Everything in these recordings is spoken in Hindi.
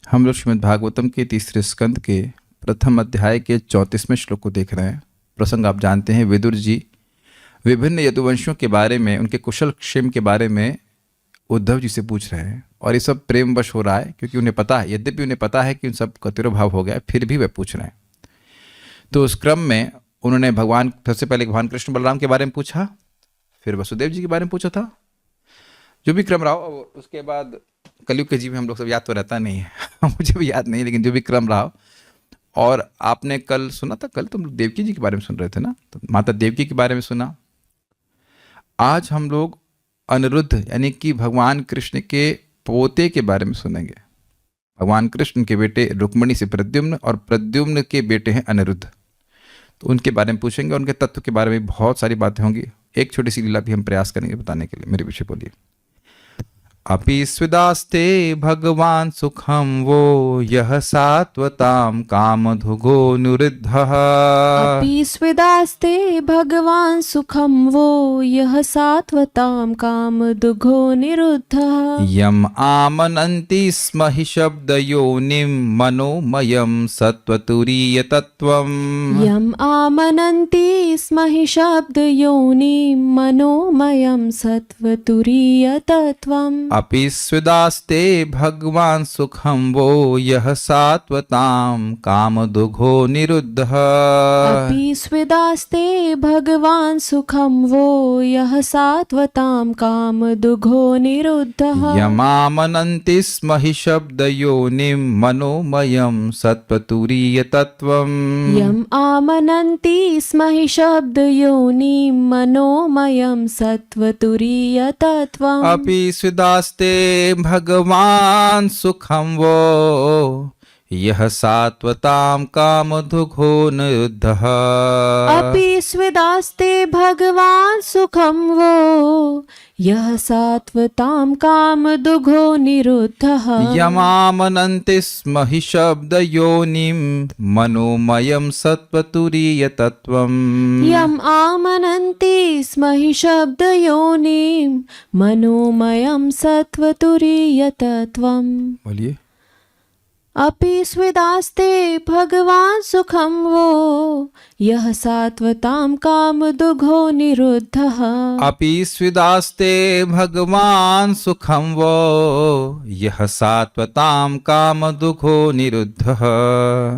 हम लोग श्रीमद् भागवतम के तीसरे स्कंद के प्रथम अध्याय के 34वें श्लोक को देख रहे हैं। प्रसंग आप जानते हैं, विदुर जी विभिन्न यदुवंशियों के बारे में, उनके कुशल क्षेम के बारे में उद्धव जी से पूछ रहे हैं। और ये सब प्रेमवश हो रहा है क्योंकि उन्हें पता है, यद्यपि उन्हें पता है कि उन सब का तिरोभाव हो गया है, फिर भी वे पूछ रहे हैं। तो उस क्रम में उन्होंने सबसे पहले भगवान कृष्ण बलराम के बारे में पूछा, फिर वसुदेव जी के बारे में पूछा था, जो भी क्रम रहा हो। उसके बाद कलयुग के जीव हम लोग सब याद तो रहता नहीं है मुझे भी याद नहीं, लेकिन जो भी क्रम रहा हो। और आपने कल सुना था, कल तुम देवकी जी के बारे में सुन रहे थे ना, तो माता देवकी के बारे में सुना। आज हम लोग अनिरुद्ध यानी कि भगवान कृष्ण के पोते के बारे में सुनेंगे। भगवान कृष्ण के बेटे रुक्मिणी से प्रद्युम्न और प्रद्युम्न के बेटे हैं अनिरुद्ध। तो उनके बारे में पूछेंगे और उनके तत्व के बारे में बहुत सारी बातें होंगी। एक छोटी सी लीला भी हम प्रयास करेंगे बताने के लिए। मेरे विषय बोलिए। अपि स्विदास्ते भगवान सुखम वो यह सात्वताम कामधुगो निरुद्धः। अपि स्विदास्ते भगवान सुखम वो यह सात्वताम कामदुघो निरुद्धः। यम आमनन्ति स्म हि शब्दयोनिं मनोमयं सत्त्वतुरीय तत्त्वम्। यम आमनन्ति स्म हि शब्दयोनिं मनोमयं सत्त्वतुरीयतत्त्वम्। अपि स्विदास्ते भगवान सुखम वो यह सात्वताम कामदुघो निरुद्धः। अपि स्विदास्ते भगवान सुखम वो यह सात्वताम कामदुघो निरुद्धः। यमामनन्ति स्म हि शब्दयोनिं मनोमयं सत्त्वतुरीय तत्त्वम्। यम आमनन्ति स्म हि शब्दयोनिं मनोमयं सत्त्वतुरीयतत्त्वम्। अपि स्विदास्ते भगवान सुखम वो यह सात्वताम कामधुघो निरुद्धः। अपि स्विदास्ते भगवान सुखम वो यह सात्वताम कामदुघो निरुद्धः। यमामनन्ति स्म हि शब्दयोनिं मनोमयं सत्त्वतुरीय तत्त्वम्। यम आमनन्ति स्म हि शब्दयोनिं मनोमयं सत्त्वतुरीयतत्त्वम्। बोलिए। अपि स्विदास्ते भगवान सुखम वो यह सात्वताम कामदुघो निरुद्धः। अपि स्विदास्ते भगवान सुखम वो यह सात्वताम कामदुघो निरुद्धः।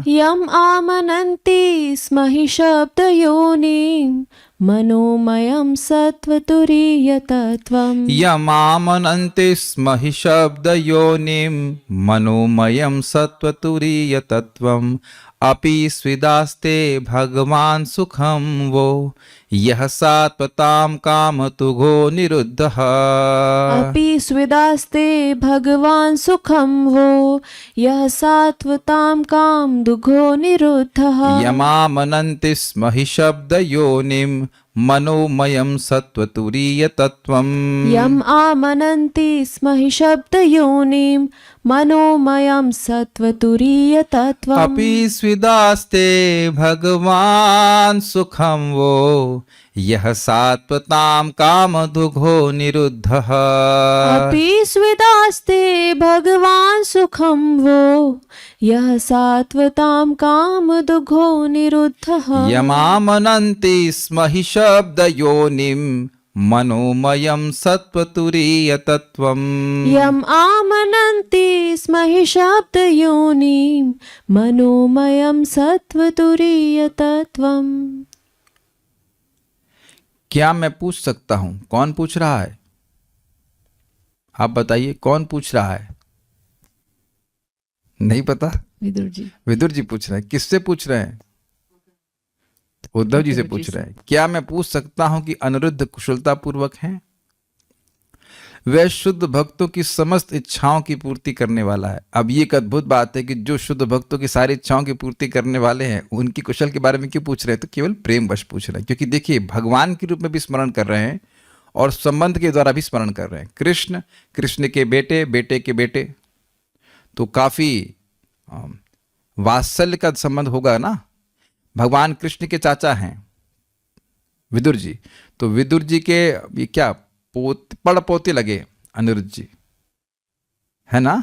यम आमनन्ति स्म हि शब्दयोनिं मनोमयं सत्त्वतुरीयतत्त्वम्। यमामनन्ति स्म हि शब्दयोनिं मनोमयं सत्त्वतुरीय तत्त्वम्। अपि स्विदास्ते भगवान सुखम वो यह सात्वताम कामदुघो निरुद्धः। अपि स्विदास्ते भगवान सुखम वो यह सात्वताम कामदुघो निरुद्धः। यमामनन्ति स्म हि शब्दयोनिं मनोमयं सत्त्वतुरीय तत्त्वम्। यम आमनन्ति स्म हि शब्दयोनिं मनोमयं सत्त्वतुरीयतत्त्वम्। अपि स्विदास्ते भगवान सुखम वो यह सात्वताम कामदुघो निरुद्धः। अपि स्विदास्ते भगवान सुखम वो यह सात्वताम कामदुघो निरुद्धः। यमामनन्ति स्म हि शब्दयोनिं मनोमयं सत्त्वतुरीय तत्त्वम्। यम आमनन्ति स्म हि शब्दयोनिं मनोमयं सत्त्वतुरीयतत्त्वम्। क्या मैं पूछ सकता हूं? कौन पूछ रहा है? आप बताइए, कौन पूछ रहा है? नहीं पता? विदुर जी। विदुर जी पूछ रहे हैं। किससे पूछ रहे हैं? उद्धव जी से पूछ रहे हैं। क्या मैं पूछ सकता हूं कि अनिरुद्ध कुशलता पूर्वक हैं? वह शुद्ध भक्तों की समस्त इच्छाओं की पूर्ति करने वाला है। अब ये एक अद्भुत बात है कि जो शुद्ध भक्तों की सारी इच्छाओं की पूर्ति करने वाले हैं, उनकी कुशल के बारे में क्यों पूछ रहे हैं? तो केवल प्रेम वश पूछ रहे हैं, क्योंकि देखिए भगवान के रूप में भी स्मरण कर रहे हैं और संबंध के द्वारा भी स्मरण कर रहे हैं। कृष्ण, कृष्ण के बेटे, बेटे के बेटे, तो काफी वात्सल्य का संबंध होगा ना। भगवान कृष्ण के चाचा हैं विदुर जी, तो विदुर जी के ये क्या पड़ पोते लगे अनिरुद्ध जी, है ना।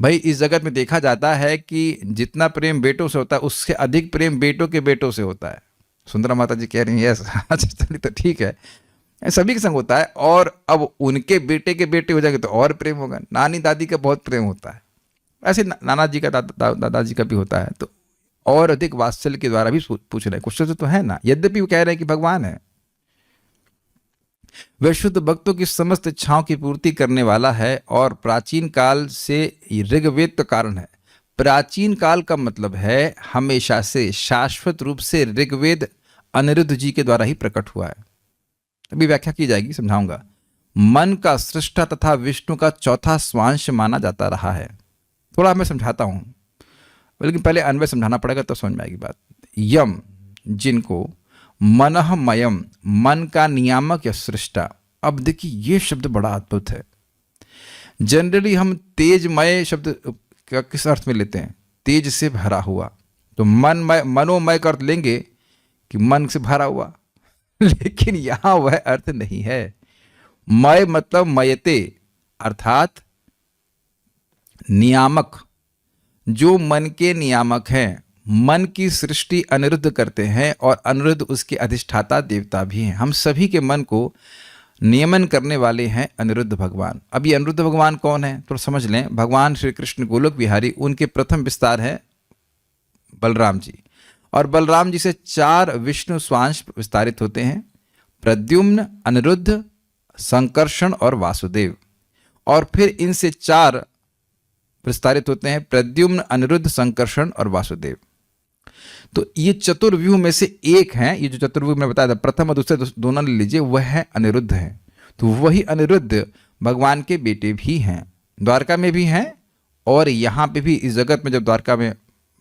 भाई इस जगत में देखा जाता है कि जितना प्रेम बेटों से होता है उससे अधिक प्रेम बेटों के बेटों से होता है। सुंदरा माता जी कह रही है अच्छा चलिए तो ठीक है, सभी के संग होता है। और अब उनके बेटे के बेटे हो जाएंगे तो और प्रेम होगा। नानी दादी का बहुत प्रेम होता है, ऐसे नाना जी का दादाजी का भी होता है। तो और अधिक वात्सल्य के द्वारा भी पूछ रहे हैं, क्वेश्चन तो है ना। यद्यपि वो कह रहे हैं कि भगवान है, वह शुद्ध भक्तों की समस्त इच्छाओं की पूर्ति करने वाला है और प्राचीन काल से ऋग्वेद का कारण है। प्राचीन काल का मतलब है हमेशा से, शाश्वत रूप से ऋग्वेद अनिरुद्ध जी के द्वारा ही प्रकट हुआ है। अभी व्याख्या की जाएगी, समझाऊंगा। मन का सृष्टा तथा विष्णु का चौथा स्वांश माना जाता रहा है। थोड़ा मैं समझाता हूं, लेकिन पहले अन्वय समझाना पड़ेगा तो समझ में आएगी बात। यम, जिनको मनःमयम, मन का नियामक या सृष्टा। अब देखिए ये शब्द बड़ा अद्भुत है। जनरली हम तेजमय शब्द का किस अर्थ में लेते हैं? तेज से भरा हुआ। तो मनमय, मनोमय का अर्थ लेंगे कि मन से भरा हुआ, लेकिन यहां वह अर्थ नहीं है। मय मतलब मयते, अर्थात नियामक, जो मन के नियामक हैं। मन की सृष्टि अनिरुद्ध करते हैं और अनिरुद्ध उसके अधिष्ठाता देवता भी हैं। हम सभी के मन को नियमन करने वाले हैं अनिरुद्ध भगवान। अब ये अनिरुद्ध भगवान कौन है तो समझ लें। भगवान श्री कृष्ण गोलोक विहारी, उनके प्रथम विस्तार है बलराम जी, और बलराम जी से 4 विष्णु स्वांश विस्तारित होते हैं, प्रद्युम्न, अनिरुद्ध, संकर्षण और वासुदेव। और फिर इनसे 4 विस्तारित होते हैं, प्रद्युम्न, अनिरुद्ध, संकर्षण और वासुदेव। तो ये चतुर्व्यूह में से एक है। ये जो चतुर्व्यूह में बताया था, प्रथम और दूसरे दोनों ले लीजिए, वह है अनिरुद्ध है। तो वही अनिरुद्ध भगवान के बेटे भी हैं, द्वारका में भी हैं और यहाँ पे भी। इस जगत में जब द्वारका में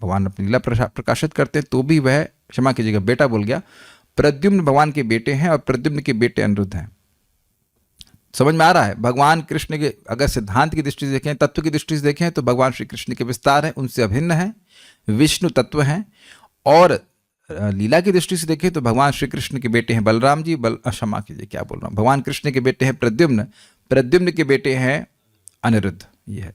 भगवान अपनी लीला प्रकाशित करते हैं तो भी वह, क्षमा कीजिएगा बेटा बोल गया, प्रद्युम्न भगवान के बेटे हैं और प्रद्युम्न के बेटे अनिरुद्ध हैं। समझ में आ रहा है? भगवान कृष्ण के अगर सिद्धांत की दृष्टि से देखें, तत्व की दृष्टि से देखें, तो भगवान श्री कृष्ण के विस्तार हैं, उनसे अभिन्न हैं, विष्णु तत्व हैं। और लीला की दृष्टि से देखें तो भगवान श्री कृष्ण के बेटे हैं बलराम जी, क्षमा कीजिए क्या बोल रहा हूँ, भगवान कृष्ण के बेटे हैं प्रद्युम्न, प्रद्युम्न के बेटे हैं अनिरुद्ध। ये है।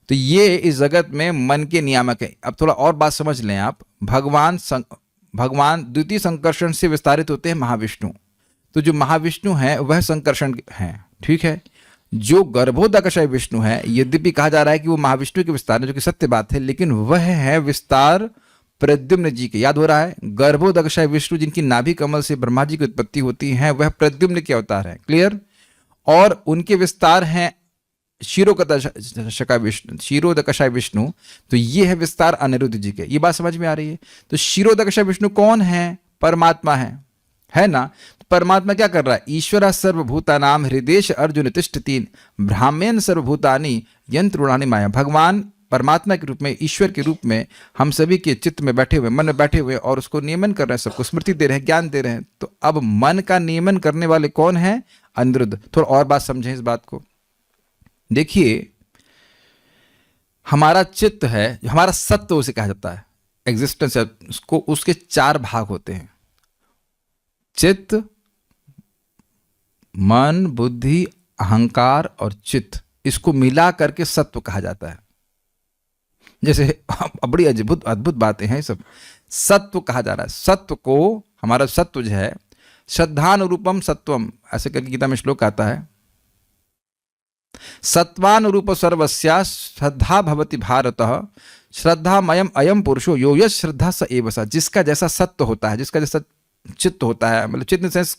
तो ये इस जगत में मन के नियामक है। अब थोड़ा और बात समझ लें आप। भगवान द्वितीय संकर्षण से विस्तारित होते हैं महाविष्णु। तो जो महाविष्णु है वह संकर्षण हैं, ठीक है। जो गर्भोदकशय विष्णु है, यद्यपि कहा जा रहा है कि वो महाविष्णु के विस्तार है, जो कि सत्य बात है, लेकिन वह है विस्तार प्रद्युम्न जी के। याद हो रहा है? गर्भोदकशय विष्णु, जिनकी नाभि कमल से ब्रह्मा जी की उत्पत्ति होती है, वह प्रद्युम्न के अवतार है। क्लियर? और उनके विस्तार हैं क्षीरोदकशय विष्णु। तो ये है विस्तार अनिरुद्ध जी के। ये बात समझ में आ रही है? तो क्षीरोदकशय विष्णु कौन है? परमात्मा है ना। परमात्मा क्या कर रहा है? ईश्वर सर्वभूतानाम हृदेश अर्जुन तिष्ठति ब्राह्मण सर्वभूतानि यंत्रुणानि माया। भगवान परमात्मा के रूप में, ईश्वर के रूप में हम सभी के चित्त में बैठे हुए, मन में बैठे हुए, और उसको नियमन कर रहे हैं, सबको स्मृति दे रहे हैं, ज्ञान दे रहे हैं। तो अब मन का नियमन करने वाले कौन है? अनिरुद्ध। थोड़ा और बात समझें इस बात को। देखिए, हमारा चित्त है, हमारा सत्व उसे कहा जाता है, एग्जिस्टेंस है उसको। उसके 4 भाग होते हैं, चित्त, मन, बुद्धि, अहंकार और चित्त। इसको मिला करके सत्व कहा जाता है। जैसे बड़ी अद्भुत बातें हैं सब। सत्व कहा जा रहा है। सत्व को, हमारा सत्व जो है, श्रद्धानुरूपम सत्वम, ऐसे करके गीता में श्लोक आता है। सत्वानुरूप सर्वस्या श्रद्धा भवति भारतः श्रद्धामयम अयम पुरुषो यो यश श्रद्धा स एव स। जिसका जैसा सत्व होता है, जिसका जैसा चित्त होता है, मतलब चित्त इन सेंस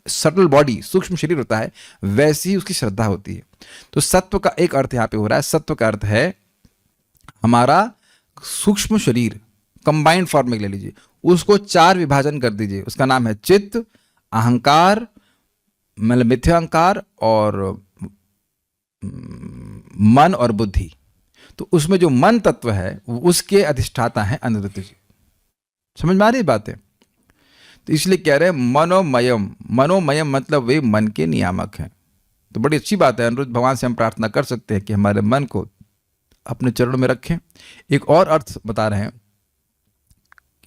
सटल बॉडी, सूक्ष्म शरीर होता है, वैसी ही उसकी श्रद्धा होती है। तो सत्व का एक अर्थ यहाँ पे हो रहा है। सत्व का अर्थ है हमारा सूक्ष्म शरीर, कंबाइंड फॉर्म में ले लीजिए, उसको 4 विभाजन कर दीजिए। उसका नाम है चित्त, अहंकार, मतलब मिथ्या अहंकार, और मन और बुद्धि। तो उसमें जो मन तत्व है उसके अधिष्ठाता है अनिरुद्ध जी। समझ में आ रही बातें? तो इसलिए कह रहे हैं मनोमयम। मनोमयम मतलब वे मन के नियामक हैं। तो बड़ी अच्छी बात है। अनिरुद्ध भगवान से हम प्रार्थना कर सकते हैं कि हमारे मन को अपने चरणों में रखें। एक और अर्थ बता रहे हैं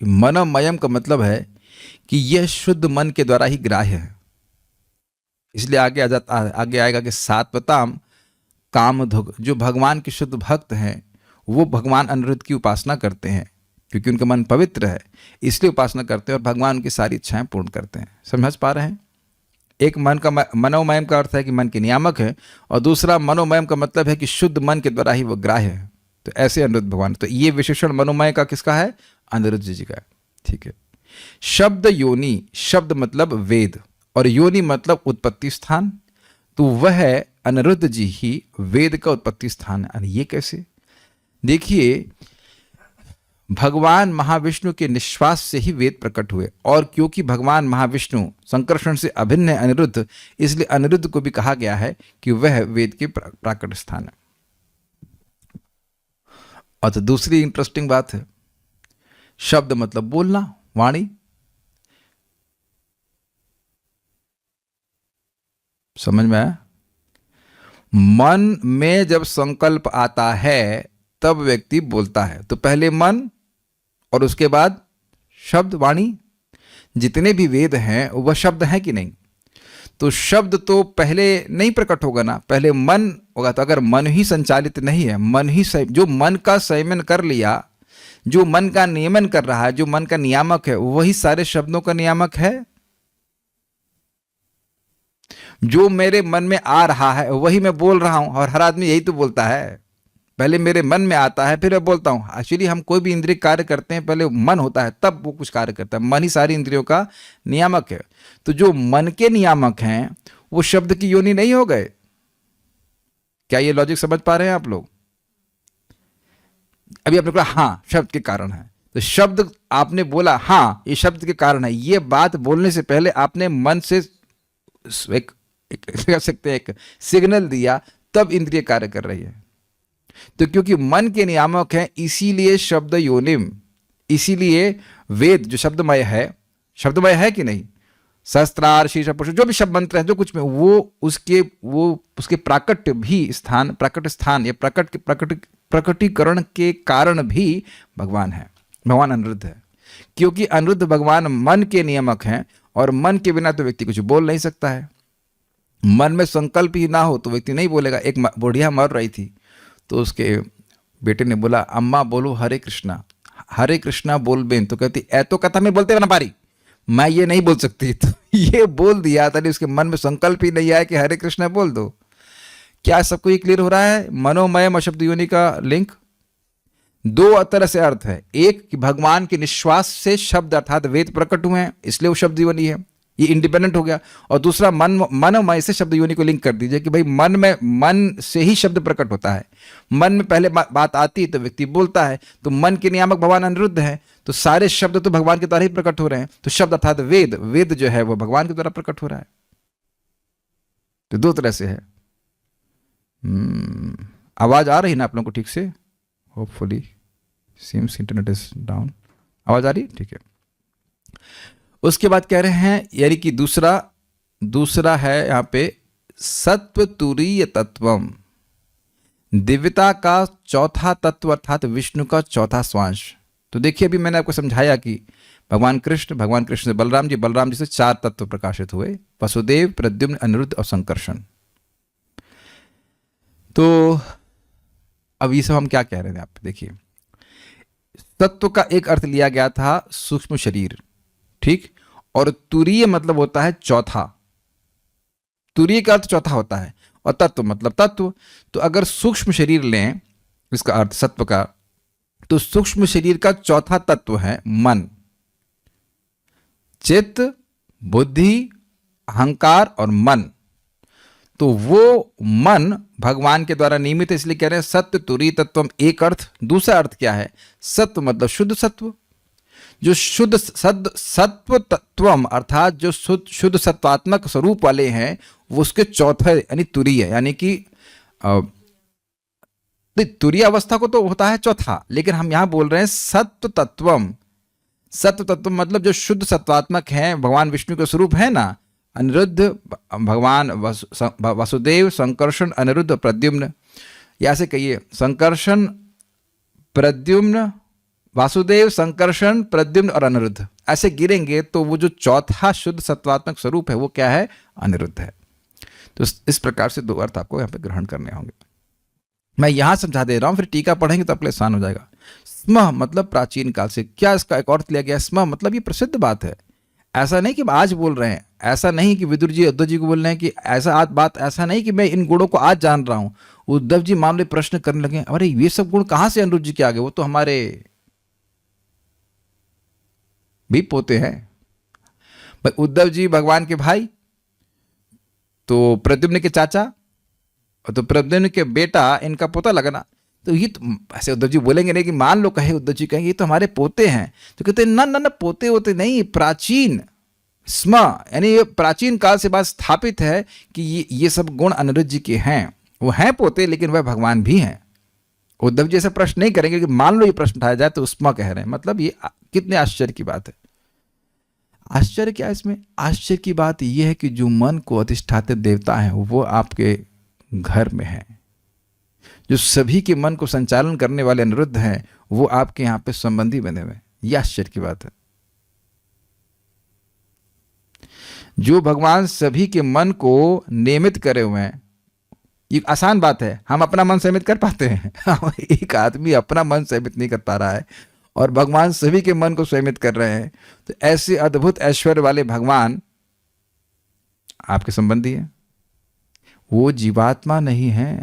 कि मनोमयम का मतलब है कि यह शुद्ध मन के द्वारा ही ग्राह्य है। इसलिए आगे आएगा कि सात्वताम कामधुग, जो भगवान के शुद्ध भक्त हैं वो भगवान अनिरुद्ध की उपासना करते हैं, क्योंकि उनका मन पवित्र है इसलिए उपासना करते हैं और भगवान उनकी सारी इच्छाएं पूर्ण करते हैं। समझ पा रहे हैं? एक मन का मनोमयम का अर्थ है कि मन के नियामक है, और दूसरा मनोमयम का मतलब है कि शुद्ध मन के द्वारा ही वो ग्राह्य है। तो ऐसे अनिरुद्ध भगवान, तो ये विशेषण मनोमय का किसका है? अनिरुद्ध जी का है। ठीक है। शब्द योनि, शब्द मतलब वेद और योनि मतलब उत्पत्ति स्थान, तो वह अनिरुद्ध जी ही वेद का उत्पत्ति स्थान है। ये कैसे? देखिए, भगवान महाविष्णु के निश्वास से ही वेद प्रकट हुए, और क्योंकि भगवान महाविष्णु संकर्षण से अभिन्न है अनिरुद्ध, इसलिए अनिरुद्ध को भी कहा गया है कि वह वेद के प्राकट स्थान है। और तो दूसरी इंटरेस्टिंग बात है, शब्द मतलब बोलना, वाणी। समझ में आया? मन में जब संकल्प आता है तब व्यक्ति बोलता है, तो पहले मन और उसके बाद शब्द, वाणी। जितने भी वेद हैं वह शब्द हैं कि नहीं? तो शब्द तो पहले नहीं प्रकट होगा ना, पहले मन होगा। तो अगर मन ही संचालित नहीं है, मन ही जो मन का संयमन कर लिया, जो मन का नियमन कर रहा है, जो मन का नियामक है, वही सारे शब्दों का नियामक है। जो मेरे मन में आ रहा है वही मैं बोल रहा हूं, और हर आदमी यही तो बोलता है, पहले मेरे मन में आता है फिर मैं बोलता हूं। एक्चुअली हम कोई भी इंद्रिय कार्य करते हैं, पहले मन होता है तब वो कुछ कार्य करता है। मन ही सारी इंद्रियों का नियामक है। तो जो मन के नियामक हैं वो शब्द की योनि नहीं हो गए। क्या ये लॉजिक समझ पा रहे हैं आप लोग? अभी आपने कहा हाँ शब्द के कारण है, तो शब्द आपने बोला हाँ ये शब्द के कारण है, ये बात बोलने से पहले आपने मन से एक कह सकते हैं एक सिग्नल दिया, तब इंद्रिय कार्य कर रही है। तो क्योंकि मन के नियामक हैं इसीलिए शब्द योनिम, इसीलिए वेद जो शब्दमय है कि नहीं? सहस्त्रार, शीर्ष, पुरुष, जो भी शब्द मंत्र है, जो कुछ में वो उसके प्राकट स्थान या प्रकटीकरण के कारण भी भगवान है, भगवान अनिरुद्ध है। क्योंकि अनिरुद्ध भगवान मन के नियामक हैं, और मन के बिना तो व्यक्ति कुछ बोल नहीं सकता है। मन में संकल्प ही ना हो तो व्यक्ति नहीं बोलेगा। एक बुढ़िया मर रही थी, तो उसके बेटे ने बोला अम्मा बोलो हरे कृष्णा बोल बेन। तो कहती ए तो कथा में बोलते ना पारी, मैं ये नहीं बोल सकती। तो ये बोल दिया, तभी उसके मन में संकल्प ही नहीं आया कि हरे कृष्णा बोल दो। क्या सबको ये क्लियर हो रहा है? मनोमय और शब्द योनि का लिंक दो तरह से अर्थ है। एक कि भगवान के निश्वास से शब्द अर्थात वेद प्रकट हुए हैं, इसलिए वो शब्द योनि है, ये इंडिपेंडेंट हो गया। और दूसरा मनोमय से शब्द योनि को लिंक कर दीजिए कि भाई मन से ही शब्द प्रकट होता है। मन में पहले बात आती है तो व्यक्ति बोलता है, तो मन के नियामक भगवान अनिरुद्ध है, तो सारे शब्द तो भगवान के द्वारा ही प्रकट हो रहे हैं। तो शब्द अर्थात वेद जो है वो भगवान के द्वारा प्रकट हो रहा है। तो दो तरह से है। आवाज आ रही ना आप लोगों को ठीक से? Hopefully. Seems internet is down. आवाज आ रही? ठीक है। उसके बाद कह रहे हैं, यानी कि दूसरा है यहाँ पे सत्व तुरीय तत्वम, दिव्यता का चौथा तत्व अर्थात विष्णु का चौथा स्वांश। तो देखिए अभी मैंने आपको समझाया कि भगवान कृष्ण से बलराम जी से चार तत्व प्रकाशित हुए, वसुदेव, प्रद्युम्न, अनिरुद्ध और संकर्षण। तो अब ये सब हम क्या कह रहे थे? आप देखिए, तत्व का एक अर्थ लिया गया था सूक्ष्म शरीर, ठीक, और तुरीय मतलब होता है चौथा। तुरीय का अर्थ चौथा होता है, और तत्व मतलब तत्व। तो अगर सूक्ष्म शरीर लें इसका अर्थ सत्व का, तो सूक्ष्म शरीर का चौथा तत्व है मन, चित्त, बुद्धि, अहंकार और मन। तो वो मन भगवान के द्वारा नियमित है, इसलिए कह रहे हैं सत्य तुरीय तत्वम, एक अर्थ। दूसरा अर्थ क्या है? सत्व मतलब शुद्ध सत्व। जो शुद्ध सत्व तत्वम अर्थात जो शुद्ध सत्वात्मक स्वरूप वाले हैं वो उसके चौथे यानी तुरीय, यानी कि तुरीय अवस्था को तो होता है चौथा, लेकिन हम यहां बोल रहे हैं सत्व तत्वम। सत्व तत्व मतलब जो शुद्ध सत्वात्मक है, भगवान विष्णु के स्वरूप है ना, अनिरुद्ध, भगवान वसुदेव, संकर्षण, अनिरुद्ध, प्रद्युम्न। या से कहिए संकर्षण, प्रद्युम्न, वासुदेव, संकर्षण, प्रद्युम्न और अनिरुद्ध, ऐसे गिरेंगे तो वो जो चौथा शुद्ध सत्वात्मक स्वरूप है वो क्या है? अनिरुद्ध है। तो इस प्रकार से दो अर्थ आपको यहाँ पे ग्रहण करने होंगे। मैं यहाँ समझा दे रहा हूँ, फिर टीका पढ़ेंगे तो परेशान हो जाएगा। स्म मतलब प्राचीन काल से। क्या इसका एक अर्थ लिया गया? स्म मतलब ये प्रसिद्ध बात है। ऐसा नहीं कि आज बोल रहे हैं, ऐसा नहीं कि विदुर जी उद्धव जी को बोल रहे हैं कि ऐसा आज बात, ऐसा नहीं कि मैं इन गुणों को आज जान रहा हूँ। उद्धव जी मान लो प्रश्न करने लगे, अरे ये सब गुण कहाँ से अनिरुद्ध जी के आ गए? वो तो हमारे भी पोते हैं। भाई उद्धव जी भगवान के भाई, तो प्रद्युम्न के चाचा, और तो प्रद्युम्न के बेटा इनका पोता लगना। तो ये तो ऐसे उद्धव जी बोलेंगे नहीं कि मान लो कहे उद्धव जी कहेंगे ये तो हमारे पोते हैं, तो कहते ना ना ना, पोते होते नहीं, प्राचीन स्म यानी ये प्राचीन काल से बात स्थापित है कि ये सब गुण अनिरुद्ध जी के हैं। वो हैं पोते, लेकिन वह भगवान भी हैं। उद्धव जी ऐसा प्रश्न नहीं करेंगे कि मान लो ये प्रश्न उठाया जाए तो स्म कह रहे हैं। मतलब ये कितने आश्चर्य की बात है। आश्चर्य क्या है इसमें? आश्चर्य की बात यह है कि जो मन को अधिष्ठाते देवता है वो आपके घर में है। जो सभी के मन को संचालन करने वाले अनिरुद्ध हैं वो आपके यहाँ पे संबंधी बने हुए। यह आश्चर्य की बात है। जो भगवान सभी के मन को नियमित करे हुए हैं। ये आसान बात है, हम अपना मन संयमित कर पाते हैं? एक आदमी अपना मन संयमित नहीं कर पा रहा है और भगवान सभी के मन को संयमित कर रहे हैं। तो ऐसे अद्भुत ऐश्वर्य वाले भगवान आपके संबंधी हैं। वो जीवात्मा नहीं है,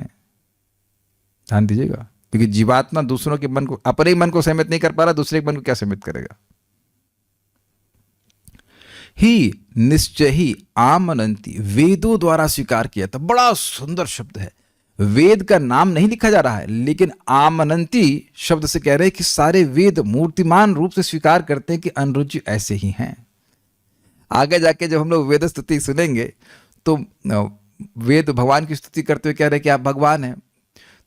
ध्यान दीजिएगा। क्योंकि जीवात्मा दूसरों के मन को, अपने ही मन को संयमित नहीं कर पा रहा, दूसरे के मन को क्या संयमित करेगा? ही निश्चय ही आमनंती, वेदों द्वारा स्वीकार किया था। बड़ा सुंदर शब्द है। वेद का नाम नहीं लिखा जा रहा है, लेकिन आमनंती शब्द से कह रहे हैं कि सारे वेद मूर्तिमान रूप से स्वीकार करते हैं कि अनिरुद्ध जी ऐसे ही हैं। आगे जाके जब हम लोग वेद स्तुति सुनेंगे तो वेद भगवान की स्तुति करते हुए कह रहे हैं कि आप भगवान हैं।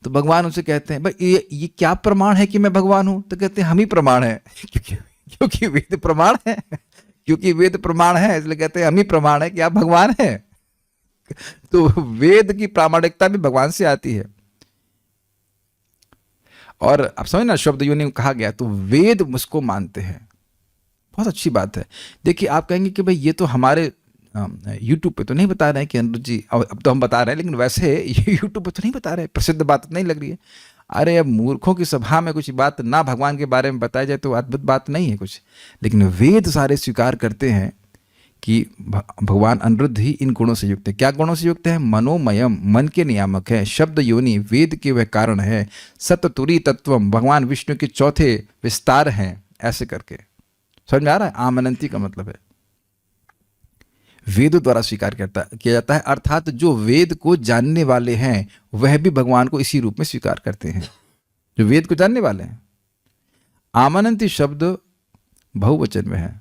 तो भगवान उनसे कहते हैं भाई ये क्या प्रमाण है कि मैं भगवान हूं? तो कहते हैं हम ही प्रमाण है, क्योंकि वेद प्रमाण है। क्योंकि वेद प्रमाण है इसलिए कहते हैं हम ही प्रमाण है कि आप भगवान हैं। तो वेद की प्रामाणिकता भी भगवान से आती है। और आप समझ ना, शब्द यूनि में कहा गया तो वेद मुझको मानते हैं। बहुत अच्छी बात है। देखिए आप कहेंगे कि भाई ये तो हमारे यूट्यूब पे तो नहीं बता रहे हैं कि अनिरुद्ध जी, अब तो हम बता रहे हैं, लेकिन वैसे यूट्यूब पे तो नहीं बता रहे, प्रसिद्ध बात नहीं लग रही है। अरे अब मूर्खों की सभा में कुछ बात ना भगवान के बारे में बताई जाए तो अद्भुत बात नहीं है कुछ। लेकिन वेद सारे स्वीकार करते हैं कि भगवान अनिरुद्ध ही इन गुणों से युक्त है। क्या गुणों से युक्त है? मनोमयम, मन के नियामक है। शब्द योनि, वेद के वह कारण है। सततुरी तत्वम, भगवान विष्णु के चौथे विस्तार हैं। ऐसे करके समझ में आ रहा है? आमनंती का मतलब है वेदों द्वारा स्वीकार किया जाता है। अर्थात जो वेद को जानने वाले हैं वह भी भगवान को इसी रूप में स्वीकार करते हैं, जो वेद को जानने वाले हैं। आमनंती शब्द बहुवचन में है,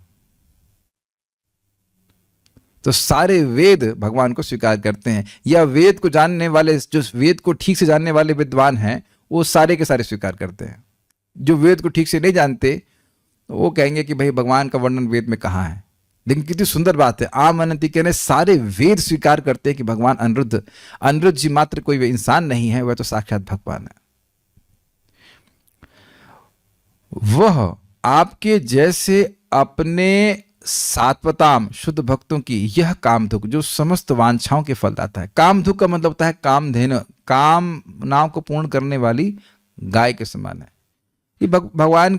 तो सारे वेद भगवान को स्वीकार करते हैं। या वेद को जानने वाले, जो वेद को ठीक से जानने वाले विद्वान हैं, वो सारे के सारे स्वीकार करते हैं। जो वेद को ठीक से नहीं जानते वो कहेंगे कि भाई भगवान का वर्णन वेद में कहाँ है। लेकिन कितनी सुंदर बात है, आमनंती कहने सारे वेद स्वीकार करते हैं कि भगवान अनिरुद्ध जी मात्र कोई इंसान नहीं है, वह तो साक्षात भगवान है। वह आपके जैसे अपने सात्वताम शुद्ध भक्तों की यह कामधुक, जो समस्त वांछाओं के फल दाता है। कामधुक का मतलब होता है कामधेनु, कामनाओं को पूर्ण करने वाली गाय के समान है। ये भगवान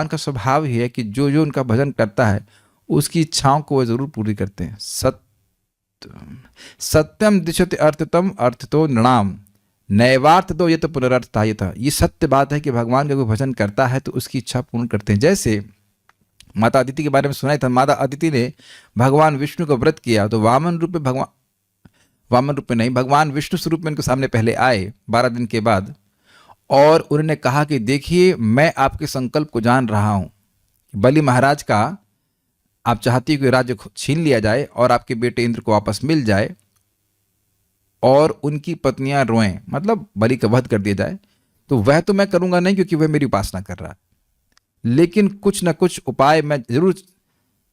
का स्वभाव ही है कि जो जो उनका भजन करता है उसकी इच्छाओं को वह जरूर पूरी करते हैं। सत्यम दिशति अर्थतम अर्थतो नृणाम नैवार्थ दो ये तो पुनरर्थता ये था। ये सत्य बात है कि भगवान का कोई भजन करता है तो उसकी इच्छा पूर्ण करते हैं। जैसे माता अदिति के बारे में सुना था। माता अदिति ने भगवान विष्णु का व्रत किया तो वामन रूप में नहीं, भगवान विष्णु स्वरूप में उनके सामने पहले आए 12 दिन के बाद, और उन्होंने कहा कि देखिए मैं आपके संकल्प को जान रहा हूँ। बलि महाराज का आप चाहती हो कि राज्य छीन लिया जाए और आपके बेटे इंद्र को वापस मिल जाए और उनकी पत्नियां रोएं, मतलब बलि का वध कर दिया जाए। तो वह तो मैं करूंगा नहीं क्योंकि वह मेरी उपासना कर रहा है, लेकिन कुछ ना कुछ उपाय मैं जरूर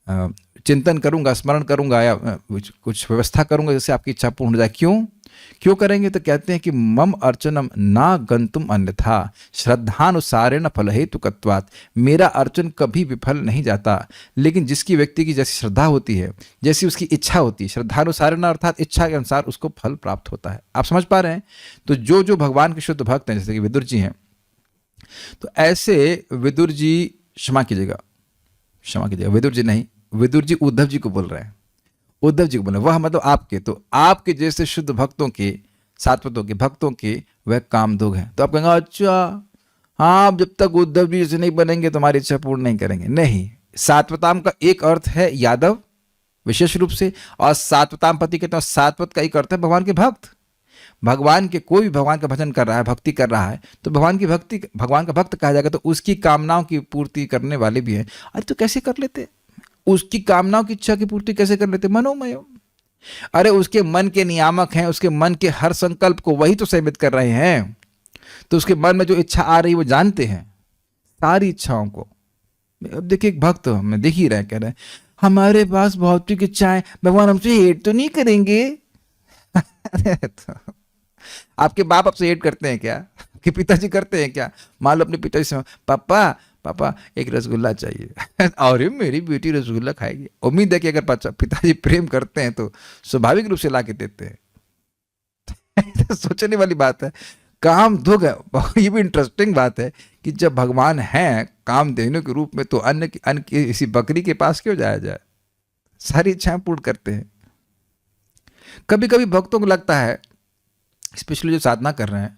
चिंतन करूंगा, स्मरण करूंगा या कुछ व्यवस्था करूंगा जिससे आपकी इच्छा पूर्ण हो जाए। क्यों करेंगे? तो कहते हैं कि मम अर्चनम ना गंतुम अन्यथा श्रद्धानुसारेण फल हेतुकत्वात्, मेरा अर्चन कभी विफल नहीं जाता। लेकिन जिसकी व्यक्ति की जैसी श्रद्धा होती है, जैसी उसकी इच्छा होती है, श्रद्धानुसारेण अर्थात इच्छा के अनुसार उसको फल प्राप्त होता है। आप समझ पा रहे हैं? तो जो भगवान के शुद्ध भक्त हैं, जैसे कि विदुर जी हैं, तो ऐसे विदुर जी, क्षमा कीजिएगा, विदुर जी नहीं, विदुर जी उद्धव जी को बोल रहे हैं, उद्धव जी को बोले वह मतलब आपके, तो आपके जैसे शुद्ध भक्तों के, सात्वतों के भक्तों के वह कामधुग हैं। तो आप कहेंगे अच्छा हाँ, आप जब तक उद्धव जी जैसे नहीं बनेंगे तो हमारी इच्छा पूर्ण नहीं करेंगे। नहीं, सात्वताम का एक अर्थ है यादव विशेष रूप से, और सात्वताम पति कहते हैं सात्वत का एक अर्थ है भगवान के भक्त। भगवान के कोई भी भगवान का भजन कर रहा है, भक्ति कर रहा है, तो भगवान का भक्त कहा जाएगा। तो उसकी कामनाओं की पूर्ति करने वाले भी हैं। अरे तो कैसे कर लेते? उसकी कामनाओं की इच्छा की पूर्ति कैसे कर लेते? मनोमय। अरे उसके मन के नियामक हैं, उसके मन के हर संकल्प को वही तो सीमित कर रहे हैं। तो उसके मन में जो इच्छा आ रही वो जानते हैं सारी इच्छाओं को। अब देखिए एक भक्त हमें देख ही रहे, कह रहे हैं हमारे पास भौतिक इच्छाएं, भगवान हमसे हेट तो नहीं करेंगे? तो आपके बाप आपसे हेट करते हैं क्या? कि पिताजी करते हैं क्या? मान लो अपने पिताजी से पापा एक रसगुल्ला चाहिए और मेरी बेटी रसगुल्ला खाएगी। उम्मीद है कि अगर पिताजी प्रेम करते हैं तो स्वाभाविक रूप से ला के देते हैं। तो सोचने वाली बात है। काम दुख है। ये भी इंटरेस्टिंग बात है कि जब भगवान हैं काम देने के रूप में, तो अन्य की इसी बकरी के पास क्यों जाया जाए? सारी इच्छाएं पूर्ण करते हैं। कभी कभी भक्तों को लगता है, स्पेशली जो साधना कर रहे हैं,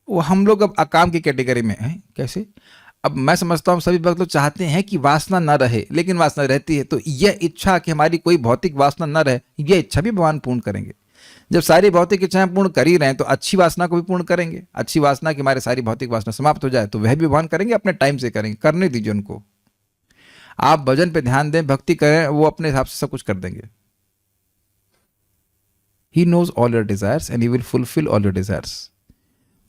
वो हम लोग अब अकाम की कैटेगरी में हैं। कैसे? अब मैं समझता हूँ सभी भक्त लोग चाहते हैं कि वासना न रहे, लेकिन वासना रहती है। तो यह इच्छा कि हमारी कोई भौतिक वासना न रहे, यह इच्छा भी भगवान पूर्ण करेंगे। जब सारी भौतिक इच्छाएं पूर्ण कर ही रहे हैं तो अच्छी वासना को भी पूर्ण करेंगे। अच्छी वासना कि हमारी सारी भौतिक वासना समाप्त हो जाए, तो वह भी भगवान करेंगे, अपने टाइम से करेंगे। करने दीजिए उनको। आप भजन पे ध्यान दें, भक्ति करें, वो अपने हिसाब से सब कुछ कर देंगे। He knows all your desires and he will fulfill all your desires.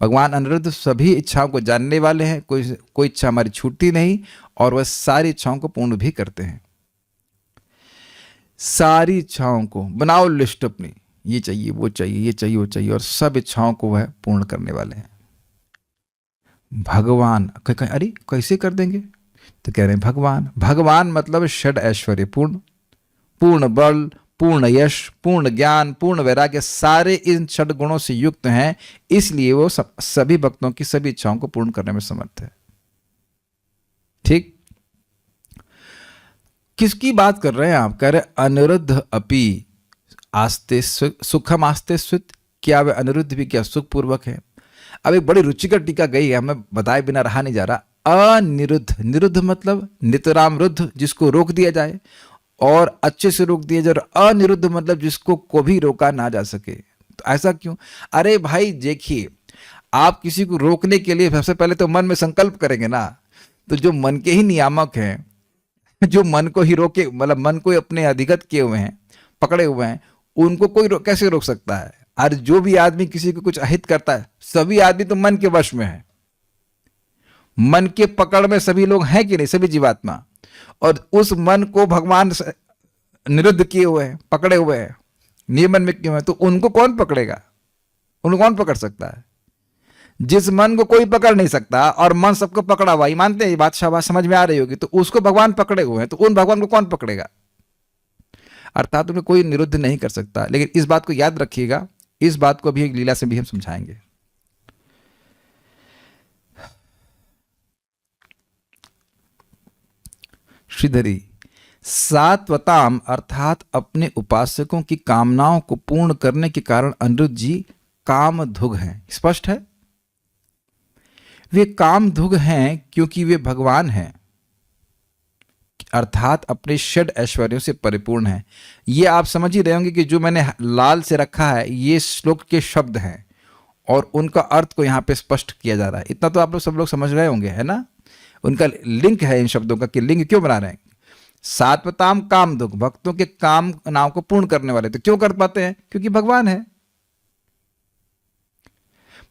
भगवान अनिरुद्ध सभी इच्छाओं को जानने वाले हैं। कोई इच्छा हमारी छूटती नहीं, और वह सारी इच्छाओं को पूर्ण भी करते हैं। सारी इच्छाओं को बनाओ लिस्ट अपनी, ये चाहिए वो चाहिए, ये चाहिए वो चाहिए, और सब इच्छाओं को वह पूर्ण करने वाले हैं। भगवान अरे कैसे कर देंगे? तो कह रहे हैं भगवान मतलब षड ऐश्वर्य पूर्ण, पूर्ण बल, पूर्ण यश, पूर्ण ज्ञान, पूर्ण वैराग्य, सारे इन षड गुणों से युक्त हैं। इसलिए वो सभी भक्तों की सभी इच्छाओं को पूर्ण करने में समर्थ है। ठीक? किसकी बात कर रहे हैं आप? कह रहे अनिरुद्ध अपि आस्ते सुखम आस्ते स्वित, क्या वे अनिरुद्ध भी क्या सुखपूर्वक है? अब एक बड़ी रुचिकर टीका गई है, हमें बताए बिना रहा नहीं जा रहा। अनिरुद्ध, निरुद्ध मतलब नितराम रुद्ध, जिसको रोक दिया जाए और अच्छे से रोक दिया जाए। अनिरुद्ध मतलब जिसको कभी रोका ना जा सके। तो ऐसा क्यों? अरे भाई देखिए, आप किसी को रोकने के लिए सबसे पहले तो मन में संकल्प करेंगे ना। तो जो मन के ही नियामक हैं, जो मन को ही रोके, मतलब मन को ही अपने अधिगत किए हुए हैं, पकड़े हुए हैं, उनको कोई कैसे रोक सकता है? और जो भी आदमी किसी को कुछ अहित करता है, सभी आदमी तो मन के वश में है। मन के पकड़ में सभी लोग हैं कि नहीं? सभी जीवात्मा। और उस मन को भगवान निरुद्ध किए हुए हैं, पकड़े हुए हैं, नियमन में किए हुए हैं। तो उनको कौन पकड़ेगा? उनको कौन पकड़ सकता है? जिस मन को कोई पकड़ नहीं सकता और मन सबको पकड़ा हुआ, ये मानते हैं, ये बात शाबाश समझ में आ रही होगी। तो उसको भगवान पकड़े हुए हैं, तो उन भगवान को कौन पकड़ेगा? अर्थात उन्हें कोई निरुद्ध नहीं कर सकता। लेकिन इस बात को याद रखिएगा, इस बात को भी एक लीला से भी हम समझाएंगे। श्रीधरी, सात्वताम अर्थात अपने उपासकों की कामनाओं को पूर्ण करने के कारण अनिरुद्ध जी कामधुग हैं। स्पष्ट है? वे कामधुग हैं क्योंकि वे भगवान हैं, अर्थात अपने षड ऐश्वर्यों से परिपूर्ण हैं। ये आप समझ ही रहे होंगे कि जो मैंने लाल से रखा है, ये श्लोक के शब्द हैं और उनका अर्थ को यहाँ पे स्पष्ट किया जा रहा है। इतना तो आप लोग सब लोग समझ रहे होंगे, है ना? उनका लिंक है इन शब्दों का, कि लिंक क्यों बना रहे हैं। सात्वताम कामधुग, भक्तों के कामनाओं को पूर्ण करने वाले। तो क्यों कर पाते हैं? क्योंकि भगवान है।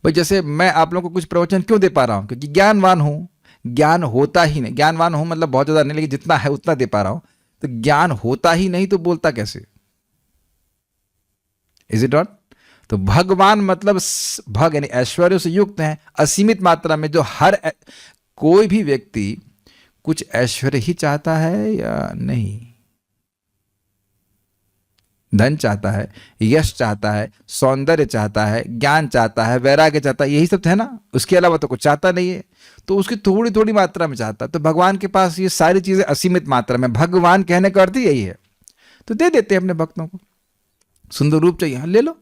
भाई जैसे मैं आप लोगों को कुछ प्रवचन क्यों दे पा रहा हूं? क्योंकि ज्ञानवान हूं। ज्ञान होता ही नहीं, ज्ञानवान हूं मतलब बहुत ज्यादा नहीं, लेकिन जितना है उतना दे पा रहा हूं। तो ज्ञान होता ही नहीं तो बोलता कैसे? Is it not? तो भगवान मतलब भग यानी ऐश्वर्य से युक्त हैं असीमित मात्रा में, जो हर कोई भी व्यक्ति कुछ ऐश्वर्य ही चाहता है या नहीं? धन चाहता है, यश चाहता है, सौंदर्य चाहता है, ज्ञान चाहता है, वैराग्य चाहता है, यही सब तो है ना। उसके अलावा तो कुछ चाहता नहीं है, तो उसकी थोड़ी थोड़ी मात्रा में चाहता है। तो भगवान के पास ये सारी चीजें असीमित मात्रा में, भगवान कहने का अर्थ यही है। तो दे देते हैं अपने भक्तों को। सुंदर रूप चाहिए, हाँ ले लो।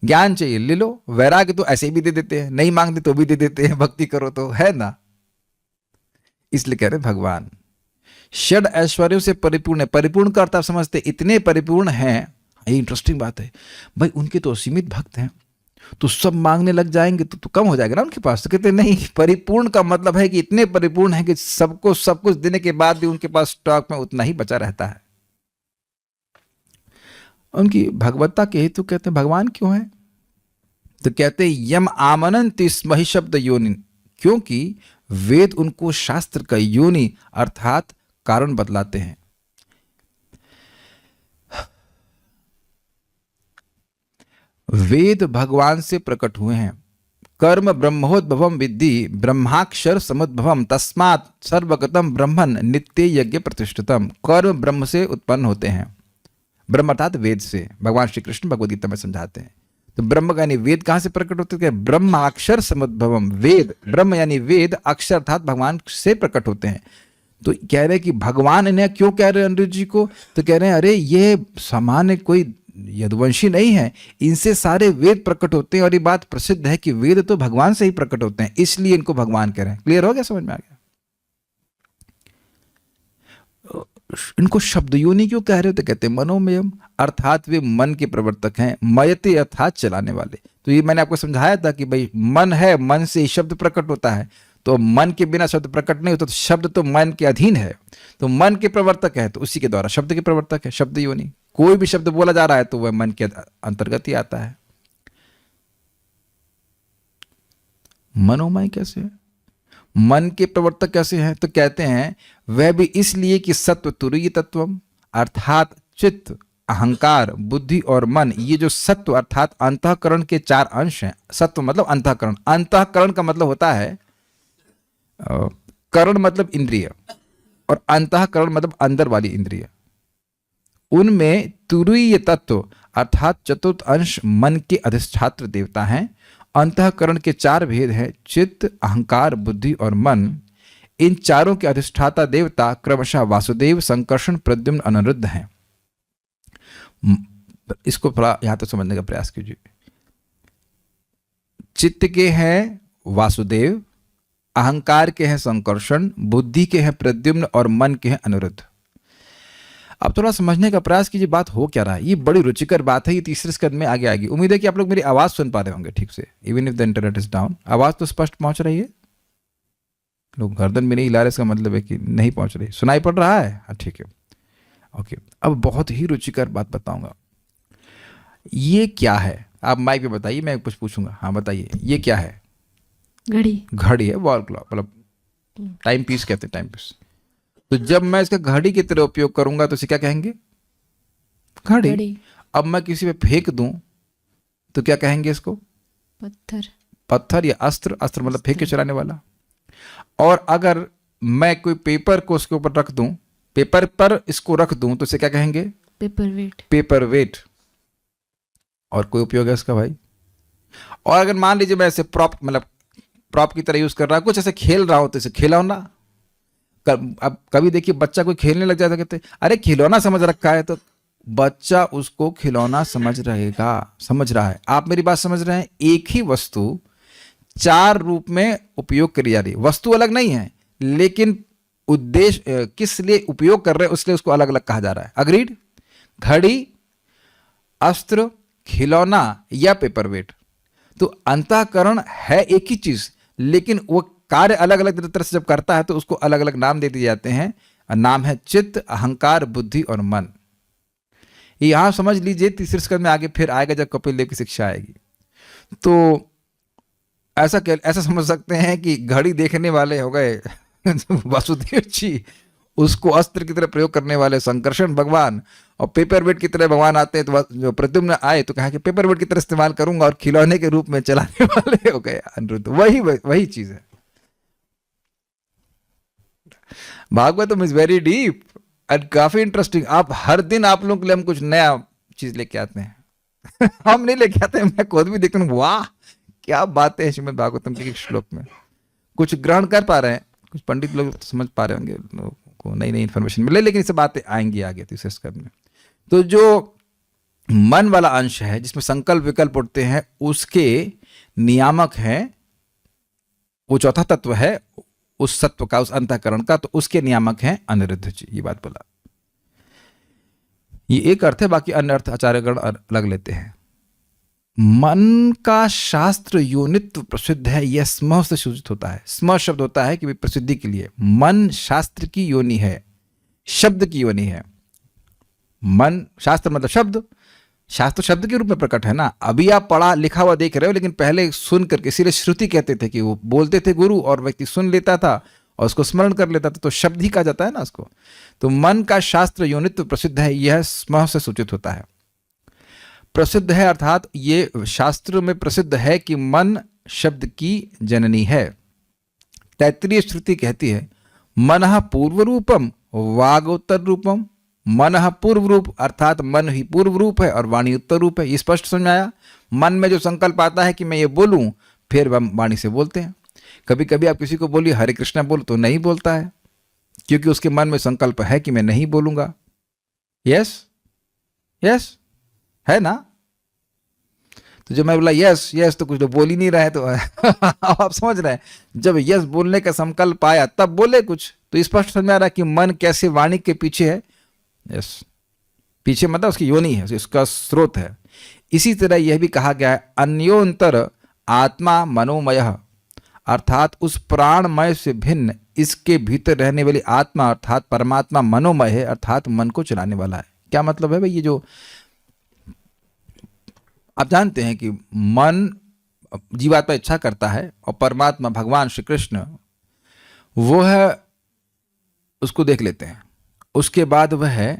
ज्ञान चाहिए, ले लो। वैराग्य तो ऐसे भी दे देते हैं, नहीं मांगते तो भी दे देते हैं, भक्ति करो तो, है ना। इसलिए कह रहे भगवान षड ऐश्वर्यों से परिपूर्ण है। परिपूर्ण का अर्थ आप समझते, इतने परिपूर्ण हैं। ये इंटरेस्टिंग बात है भाई, उनके तो असीमित भक्त हैं, तो सब मांगने लग जाएंगे तो कम हो जाएगा ना उनके पास। तो कहते नहीं, परिपूर्ण का मतलब है कि इतने परिपूर्ण है कि सबको सब कुछ देने के बाद भी उनके पास स्टॉक में उतना ही बचा रहता है। उनकी भगवत्ता के हेतु कहते हैं भगवान क्यों है? तो कहते हैं यम आमनन्ति स्म हि शब्द योनि, क्योंकि वेद उनको शास्त्र का योनि अर्थात कारण बतलाते हैं। वेद भगवान से प्रकट हुए हैं। कर्म ब्रह्मोद्भवम विद्धि ब्रह्माक्षर समुद्भवम तस्मात् सर्वगतम ब्रह्मन नित्य यज्ञ प्रतिष्ठितम। कर्म ब्रह्म से उत्पन्न होते हैं, ब्रह्म अर्थात वेद से। भगवान श्री कृष्ण भगवद गीता में समझाते हैं। तो ब्रह्म यानी वेद कहां से प्रकट होते हैं? ब्रह्माक्षर समुद्भवम। वेद ब्रह्म यानी वेद, अक्षर अर्थात भगवान से प्रकट होते हैं। तो कह रहे कि भगवान इन्हें क्यों कह रहे हैं अनिरुद्ध जी को? तो कह रहे हैं अरे ये सामान्य कोई यदुवंशी नहीं है, इनसे सारे वेद प्रकट होते हैं। और ये बात प्रसिद्ध है कि वेद तो भगवान से ही प्रकट होते हैं, इसलिए इनको भगवान कह रहे हैं। क्लियर हो गया? समझ में आ गया? इनको शब्द योनि क्यों कह रहे हो? तो कहते हैं मनोमयम, अर्थात वे मन के प्रवर्तक हैं। मयते अर्थात चलाने वाले। तो ये मैंने आपको समझाया था कि भाई मन है, मन से ही शब्द प्रकट होता है। तो मन के बिना शब्द प्रकट नहीं होता, तो शब्द तो मन के अधीन है। तो मन के प्रवर्तक है, तो उसी के द्वारा शब्द के प्रवर्तक है, शब्द योनि। कोई भी शब्द बोला जा रहा है तो वह मन के अंतर्गत ही आता है। मनोमय कैसे है? मन के प्रवर्तक कैसे हैं? तो कहते हैं वह भी इसलिए कि सत्व तुरीय तत्वम, अर्थात चित्त, अहंकार, बुद्धि और मन, ये जो सत्व अर्थात अंतःकरण के चार अंश हैं। सत्व मतलब अंतःकरण, अंतःकरण का मतलब होता है करण मतलब इंद्रिय, और अंतःकरण मतलब अंदर वाली इंद्रिय। उनमें तुरीय तत्व अर्थात चतुर्थ अंश मन के अधिष्ठात्र देवता हैं। अंतःकरण के चार भेद हैं, चित्त, अहंकार, बुद्धि और मन। इन चारों के अधिष्ठाता देवता क्रमशः वासुदेव, संकर्षण, प्रद्युम्न, अनिरुद्ध हैं। इसको थोड़ा यहां तक समझने का प्रयास कीजिए। चित्त के हैं वासुदेव, अहंकार के हैं संकर्षण, बुद्धि के हैं प्रद्युम्न और मन के हैं अनिरुद्ध। अब थोड़ा समझने का प्रयास कीजिए बात हो क्या रहा है। ये बड़ी रुचिकर बात है, ये तीसरे स्कंद में आगे आएगी। उम्मीद है कि आप लोग मेरी आवाज सुन पा रहे होंगे ठीक से, even if the internet is down. आवाज तो स्पष्ट पहुंच रही है? लोग गर्दन में नहीं हिला रहे, इसका मतलब है कि नहीं पहुंच रही। सुनाई पड़ रहा है? हाँ ठीक है, ओके। अब बहुत ही रुचिकर बात बताऊंगा। ये क्या है? आप माइक पे बताइए, मैं कुछ पूछूंगा। हाँ बताइए, ये क्या है? घड़ी। घड़ी है, वॉल क्लॉक, मतलब टाइम पीस कहते हैं, टाइम पीस। तो जब मैं इसका घड़ी की तरह उपयोग करूंगा तो इसे क्या कहेंगे? घड़ी। अब मैं किसी पे फेंक दूं तो क्या कहेंगे इसको? पत्थर। पत्थर या अस्त्र। अस्त्र मतलब फेंक के चलाने वाला। और अगर मैं कोई पेपर को उसके ऊपर रख दूं, पेपर पर इसको रख दूं तो इसे क्या कहेंगे? Paperweight. Paperweight. और कोई उपयोग है इसका भाई? और अगर मान लीजिए मैं इसे प्रॉप मतलब प्रॉप की तरह यूज कर रहा हूं, कुछ ऐसे खेल रहा हूं तो इसे खिलौना। अब कभी देखिए बच्चा कोई खेलने लग जाता, कहते अरे खिलौना समझ रखा है, तो बच्चा उसको खिलौना समझ रहा है। आप मेरी बात समझ रहे हैं? एक ही वस्तु चार रूप में उपयोग करी जा रही है। वस्तु अलग नहीं है, लेकिन उद्देश्य किस लिए उपयोग कर रहे हैं उसलिए उसको अलग अलग कहा जा रहा है। अग्रीड? घड़ी, अस्त्र, खिलौना या पेपर वेट। तो अंतःकरण है एक ही चीज, लेकिन वो कार्य अलग अलग तरह से जब करता है तो उसको अलग अलग नाम दे दिए जाते हैं। नाम है चित्त, अहंकार, बुद्धि और मन। यहां समझ लीजिए तीसरे स्कंद में आगे फिर आएगा जब कपिल देव की शिक्षा आएगी। तो ऐसा समझ सकते हैं कि घड़ी देखने वाले हो गए वासुदेव जी, उसको अस्त्र की तरह प्रयोग करने वाले संकर्षण भगवान, और पेपर वेट की तरह भगवान आते हैं तो जो प्रद्युम्न आए तो कहा कि पेपर वेट की तरह इस्तेमाल करूंगा और खिलौने के रूप में चलाने वाले हो गए अनिरुद्ध। वही चीज है। Bhagavatam is very deep and काफी इंटरेस्टिंग। आप हर दिन आप लोगों के लिए हम कुछ नया चीज लेके आते हैं हम नहीं लेके आते हैं, मैं खुद भी देखता हूँ, वाह क्या बातें हैं श्रीमद् भागवतम के एक श्लोक में। कुछ ग्रहण कर पा रहे हैं, कुछ पंडित लोग समझ पा रहे होंगे, लोगों को नई नई इन्फॉर्मेशन मिले, लेकिन ये सब बातें आएंगी आगे तीसरे स्कंद में। तो जो मन वाला अंश है जिसमें संकल्प विकल्प उठते हैं, उसके नियामक हैं, वो चौथा तत्व है उस सत्व का, उस अंतःकरण का, तो उसके नियामक हैं अनिरुद्ध जी। ये बात बोला। ये एक अर्थ है, बाकी अन्य अर्थ आचार्यगण अलग लेते हैं। मन का शास्त्र योनित्व प्रसिद्ध है, यह स्म से सूचित होता है। स्म शब्द होता है कि प्रसिद्धि के लिए। मन शास्त्र की योनि है, शब्द की योनि है। मन शास्त्र मतलब शब्द, शास्त्र शब्द के रूप में प्रकट है ना। अभी आप पढ़ा लिखा हुआ देख रहे हो, लेकिन पहले सुन करके, इसीलिए श्रुति कहते थे कि वो बोलते थे गुरु और व्यक्ति सुन लेता था और उसको स्मरण कर लेता था, तो शब्द ही कहा जाता है ना उसको। तो मन का शास्त्र योनित्व प्रसिद्ध है, यह स्म से सूचित होता है। प्रसिद्ध है अर्थात ये शास्त्र में प्रसिद्ध है कि मन शब्द की जननी है। तैत्तिरीय श्रुति कहती है मनः पूर्व रूपम वाग उत्तर रूपम। मनः पूर्व रूप अर्थात मन ही पूर्व रूप है और वाणी उत्तर रूप है। ये स्पष्ट समझ में आया। मन में जो संकल्प आता है कि मैं ये बोलूं, फिर हम वाणी से बोलते हैं। कभी कभी आप किसी को बोलिए हरे कृष्णा बोल, तो नहीं बोलता है, क्योंकि उसके मन में संकल्प है कि मैं नहीं बोलूंगा। यस यस है ना। तो जब मैं बोला यस यस, तो कुछ लोग बोल ही नहीं रहे, तो आप समझ रहे हैं, जब यस बोलने का संकल्प आया तब बोले कुछ। तो स्पष्ट समझ में आ रहा है कि मन कैसे वाणी के पीछे है। यस, पीछे मतलब उसकी योनि है, उसका स्रोत है। इसी तरह यह भी कहा गया है अन्योंतर आत्मा मनोमय, अर्थात उस प्राणमय से भिन्न इसके भीतर रहने वाली आत्मा अर्थात परमात्मा मनोमय है, अर्थात मन को चलाने वाला है। क्या मतलब है भाई? ये जो आप जानते हैं कि मन जीवात्मा इच्छा करता है और परमात्मा भगवान श्री कृष्ण वो है, उसको देख लेते हैं, उसके बाद वह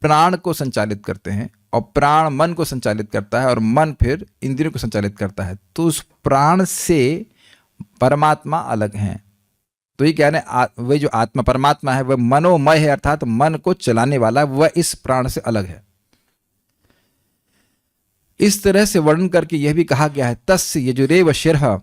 प्राण को संचालित करते हैं और प्राण मन को संचालित करता है और मन फिर इंद्रियों को संचालित करता है। तो उस प्राण से परमात्मा अलग हैं। तो ये कहने वह जो आत्मा परमात्मा है वह मनोमय है, अर्थात मन को चलाने वाला, वह इस प्राण से अलग है। इस तरह से वर्णन करके यह भी कहा गया है तस्य यजुरेव शिरः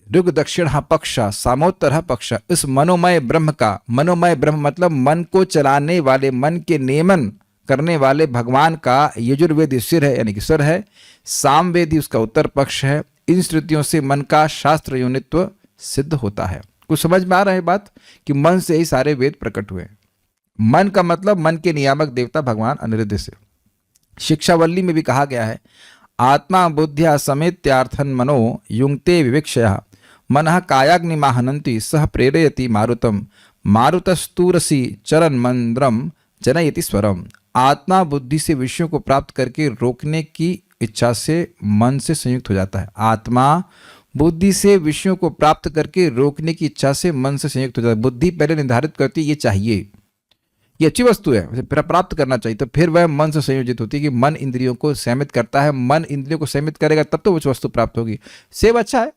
ऋग दक्षिण पक्ष सामोत्तर पक्ष। इस मनोमय ब्रह्म का, मनोमय ब्रह्म मतलब मन को चलाने वाले, मन के नियमन करने वाले भगवान का यजुर्वेदी सिर है, यानी कि सर है। सामवेदी उसका उत्तर पक्ष है। इन श्रुतियों से मन का शास्त्र योनित्व सिद्ध होता है। कुछ समझ में आ रहा है बात कि मन से ही सारे वेद प्रकट हुए। मन का मतलब मन के नियामक देवता भगवान अनिरुद्ध से। शिक्षावल्ली में भी कहा गया है आत्मा बुद्ध्या समेत्यार्थन मनो युंक्ते विवेक्षया मनः कायाग्निमाहनन्ति सह प्रेरयति मारुतम मारुतस्तूरसी चरण मंद्रम जनयति स्वरम। आत्मा बुद्धि से विषयों को प्राप्त करके रोकने की इच्छा से मन से संयुक्त हो जाता है। आत्मा बुद्धि से विषयों को प्राप्त करके रोकने की इच्छा से मन से संयुक्त हो जाता है। बुद्धि पहले निर्धारित करती है ये चाहिए, ये अच्छी वस्तु है, प्राप्त करना चाहिए, तो फिर वह मन से संयोजित होती है कि मन इंद्रियों को संयमित करता है। मन इंद्रियों को संयमित करेगा तब तो वो वस्तु प्राप्त होगी। सेब अच्छा है,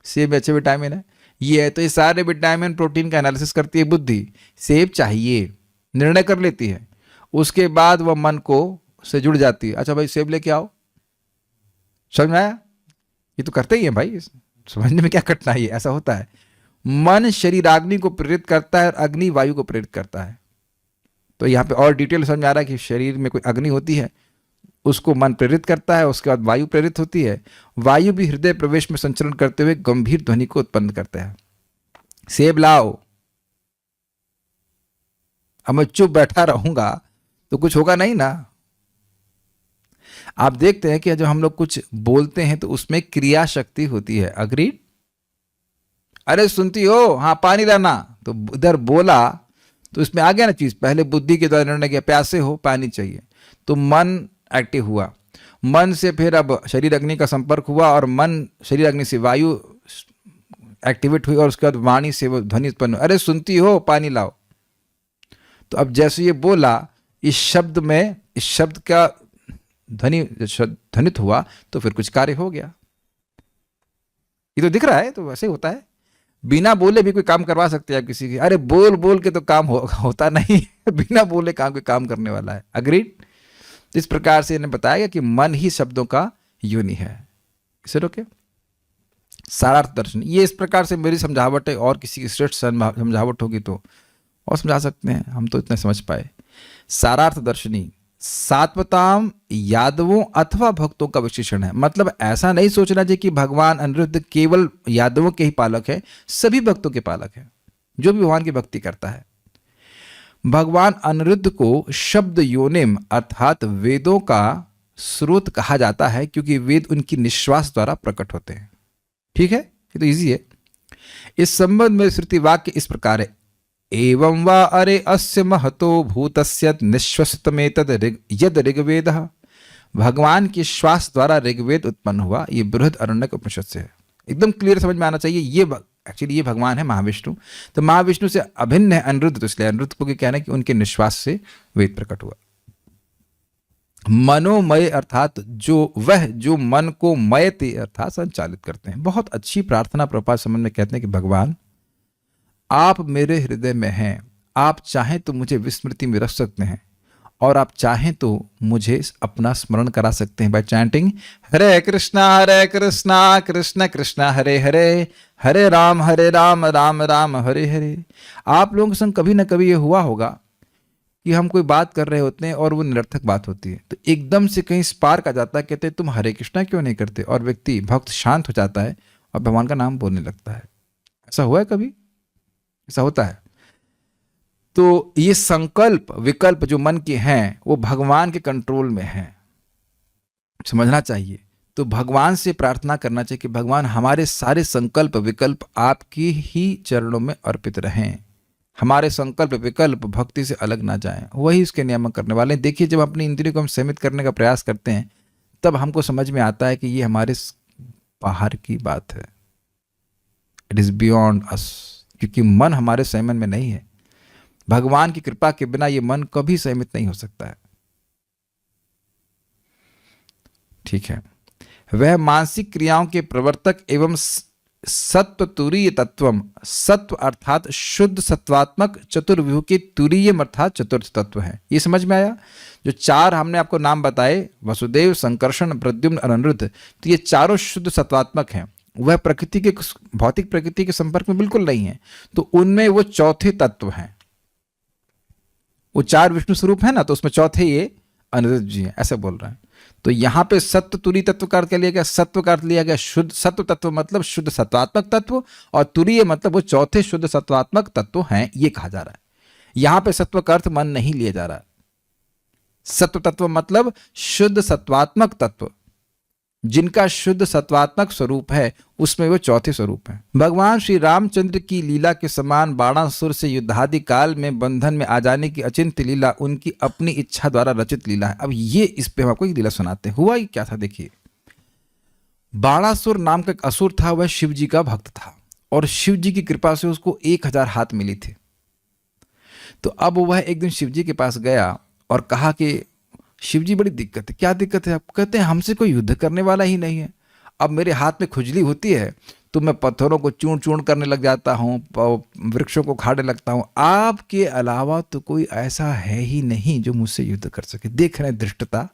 सेब अच्छे विटामिन है, ये है, तो ये सारे विटामिन प्रोटीन का एनालिसिस करती है बुद्धि। सेब चाहिए, निर्णय कर लेती है। उसके बाद वह मन को से जुड़ जाती है। अच्छा भाई सेब लेके आओ, समझ में आया? ये तो करते ही है भाई, समझने में क्या कठिनाई है, ऐसा होता है। मन शरीराग्नि को प्रेरित करता है और अग्नि वायु को प्रेरित करता है। तो यहाँ पे और डिटेल समझ में आ रहा है कि शरीर में कोई अग्नि होती है, उसको मन प्रेरित करता है, उसके बाद वायु प्रेरित होती है। वायु भी हृदय प्रवेश में संचरण करते हुए गंभीर ध्वनि को उत्पन्न करता है। सेब लाओ, अब मैं चुप बैठा रहूंगा तो कुछ होगा नहीं ना। आप देखते हैं कि जब हम लोग कुछ बोलते हैं तो उसमें क्रिया शक्ति होती है। अग्रीड? अरे सुनती हो, हाँ पानी लाना, तो इधर बोला तो इसमें आ गया ना चीज। पहले बुद्धि के द्वारा निर्णय किया प्यासे हो पानी चाहिए, तो मन एक्टिव हुआ। मन से फिर अब शरीर अग्नि का संपर्क हुआ और मन शरीर अग्नि से वायु एक्टिवेट हुई और उसके बाद वाणी से वो ध्वनि उत्पन्न, अरे सुनती हो पानी लाओ। तो अब जैसे ये बोला, इस शब्द का ध्वनित हुआ तो फिर कुछ कार्य हो गया। ये तो दिख रहा है, तो वैसे ही होता है। बिना बोले भी कोई काम करवा सकते हैं आप किसी की। अरे बोल बोल के तो काम होता नहीं बिना बोले कोई काम करने वाला है। अग्रीड। इस प्रकार से इन्हें बताया गया कि मन ही शब्दों का योनि है। इसे रोके सारार्थ दर्शन, ये इस प्रकार से मेरी समझावट है, और किसी की श्रेष्ठ समझावट होगी तो और समझा सकते हैं, हम तो इतने समझ पाए। सारार्थ दर्शनी सात्वताम यादवों अथवा भक्तों का विशेषण है। मतलब ऐसा नहीं सोचना चाहिए कि भगवान अनिरुद्ध केवल यादवों के ही पालक है, सभी भक्तों के पालक है, जो भी भगवान की भक्ति करता है। भगवान अनिरुद्ध को शब्द योनिम अर्थात वेदों का स्रोत कहा जाता है, क्योंकि वेद उनकी निश्वास द्वारा प्रकट होते हैं। ठीक है, ये तो इजी है। इस संबंध में श्रुति वाक्य इस प्रकार है, एवं वा अरे अस्य महतो भूतस्य निश्वसितमेतद यद ऋग्वेदः। भगवान के श्वास द्वारा ऋग्वेद उत्पन्न हुआ। ये बृहद अरण्यक उपनिषद से है। एकदम क्लियर समझ में आना चाहिए। ये एक्चुअली ये भगवान है महाविष्णु, तो महाविष्णु से अभिन्न है अनिरुद्ध, तो इसलिए अनिरुद्ध को कहना है कि उनके निश्वास से वेद प्रकट हुआ। मनोमय अर्थात जो मन को मयते अर्थात संचालित करते हैं। बहुत अच्छी प्रार्थना प्रभुपाद समझ में कहते हैं कि भगवान आप मेरे हृदय में हैं, आप चाहें तो मुझे विस्मृति में रख सकते हैं, और आप चाहें तो मुझे अपना स्मरण करा सकते हैं बाय चैंटिंग हरे कृष्णा कृष्ण कृष्ण हरे हरे, हरे राम राम राम हरे हरे। आप लोगों के संग कभी ना कभी ये हुआ होगा कि हम कोई बात कर रहे होते हैं और वो निरर्थक बात होती है, तो एकदम से कहीं स्पार्क आ जाता है, कहते हैं तुम हरे कृष्णा क्यों नहीं करते, और व्यक्ति भक्त शांत हो जाता है और भगवान का नाम बोलने लगता है। ऐसा हुआ है कभी? ऐसा होता है। तो ये संकल्प विकल्प जो मन के हैं वो भगवान के कंट्रोल में हैं, समझना चाहिए। तो भगवान से प्रार्थना करना चाहिए कि भगवान हमारे सारे संकल्प विकल्प आपकी ही चरणों में अर्पित रहें, हमारे संकल्प विकल्प भक्ति से अलग ना जाएं, वही उसके नियमन करने वाले हैं। देखिए, जब अपनी इंद्रियों को हम सीमित करने का प्रयास करते हैं तब हमको समझ में आता है कि ये हमारे बाहर की बात है, इट इज बियॉन्ड अस, क्योंकि मन हमारे संयमन में नहीं है। भगवान की कृपा के बिना ये मन कभी संयमित नहीं हो सकता है। ठीक है, वह मानसिक क्रियाओं के प्रवर्तक एवं सत्व तुरीय तत्वम, सत्व अर्थात शुद्ध सत्वात्मक, चतुर्व्यूह के तुरीय अर्थात चतुर्थ तत्व है। ये समझ में आया? जो चार हमने आपको नाम बताए, वसुदेव, संकर्षण, प्रद्युम्न और अनिरुद्ध, तो ये चारों शुद्ध सत्वात्मक हैं। वह प्रकृति के भौतिक प्रकृति के संपर्क में बिल्कुल नहीं है, तो उनमें वो चौथे तत्व हैं। वो चार विष्णु स्वरूप है ना, तो उसमें चौथे ये अनिरुद्ध जी हैं, ऐसे बोल रहे हैं। तो यहाँ पे सत्व तुरीय तत्व का अर्थ लिया गया, सत्व का अर्थ लिया गया शुद्ध सत्व तत्व, मतलब शुद्ध सत्वात्मक तत्व, और तुरीय मतलब वो चौथे शुद्ध सत्वात्मक तत्व हैं, ये कहा जा रहा है। यहाँ पे सत्व का अर्थ मन नहीं लिया जा रहा। सत्व तत्व मतलब शुद्ध सत्वात्मक तत्व, जिनका शुद्ध सत्वात्मक स्वरूप है, उसमें वो चौथे स्वरूप है। भगवान श्री रामचंद्र की लीला के समान बाणासुर से युद्धादि काल में बंधन में आ जाने की अचिंत्य लीला उनकी अपनी इच्छा द्वारा रचित लीला है। अब ये इस पे हम आपको एक लीला सुनाते हैं। हुआ ये क्या था, देखिए। बाणासुर नाम का एक असुर था, वह शिव जी का भक्त था, और शिव जी की कृपा से उसको 1000 हाथ मिली थी। तो अब वह एक दिन शिव जी के पास गया और कहा कि शिव जी, बड़ी दिक्कत है। क्या दिक्कत है? आप कहते हैं हमसे कोई युद्ध करने वाला ही नहीं है। अब मेरे हाथ में खुजली होती है तो मैं पत्थरों को चूर्ण चूर्ण करने लग जाता हूँ, वृक्षों को खाने लगता हूँ। आपके अलावा तो कोई ऐसा है ही नहीं जो मुझसे युद्ध कर सके। देख रहे हैं धृष्टता।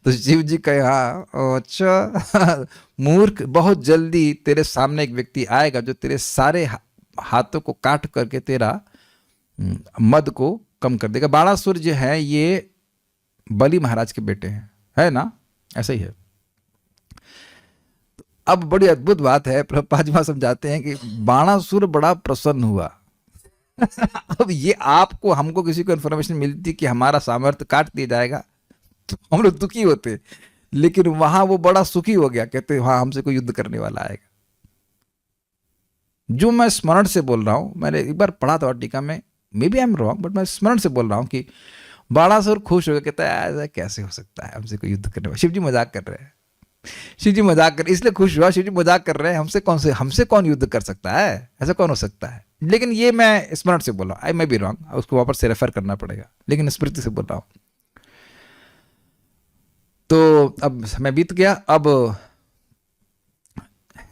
तो शिव जी कहे, हाँ अच्छा मूर्ख, बहुत जल्दी तेरे सामने एक व्यक्ति आएगा जो तेरे सारे हाथों को काट करके तेरा मद को कम कर देगा। बाणासुर जो है ये बलि महाराज के बेटे हैं, है ना? ऐसा ही है। अब बड़ी अद्भुत बात है, प्रभुपाद जी समझाते हैं कि बाणासुर बड़ा प्रसन्न हुआ। अब ये आपको हमको किसी को इन्फॉर्मेशन मिलती कि हमारा सामर्थ्य काट दिया जाएगा तो हम लोग दुखी होते, लेकिन वहां वो बड़ा सुखी हो गया। कहते हाँ, हमसे कोई युद्ध करने वाला आएगा। जो मैं स्मरण से बोल रहा हूं, मैंने एक बार पढ़ा था टीका में, may be I am wrong, but मैं स्मरण से बोल रहा हूँ कि बाणासुर खुश हो गया, कहता है ऐसा कैसे हो सकता है, हमसे कोई युद्ध करने वाला। शिव जी मजाक कर रहे हैं। शिव जी मजाक कर, इसलिए खुश हुआ, शिव जी मजाक कर रहे हैं, हमसे कौन युद्ध कर सकता है, ऐसा कौन हो सकता है। लेकिन ये मैं स्मरण से बोला, आई मैं भी रॉन्ग, उसको वापस से रेफर करना पड़ेगा, लेकिन स्मृति से बोल रहा हूँ। तो अब समय बीत गया, अब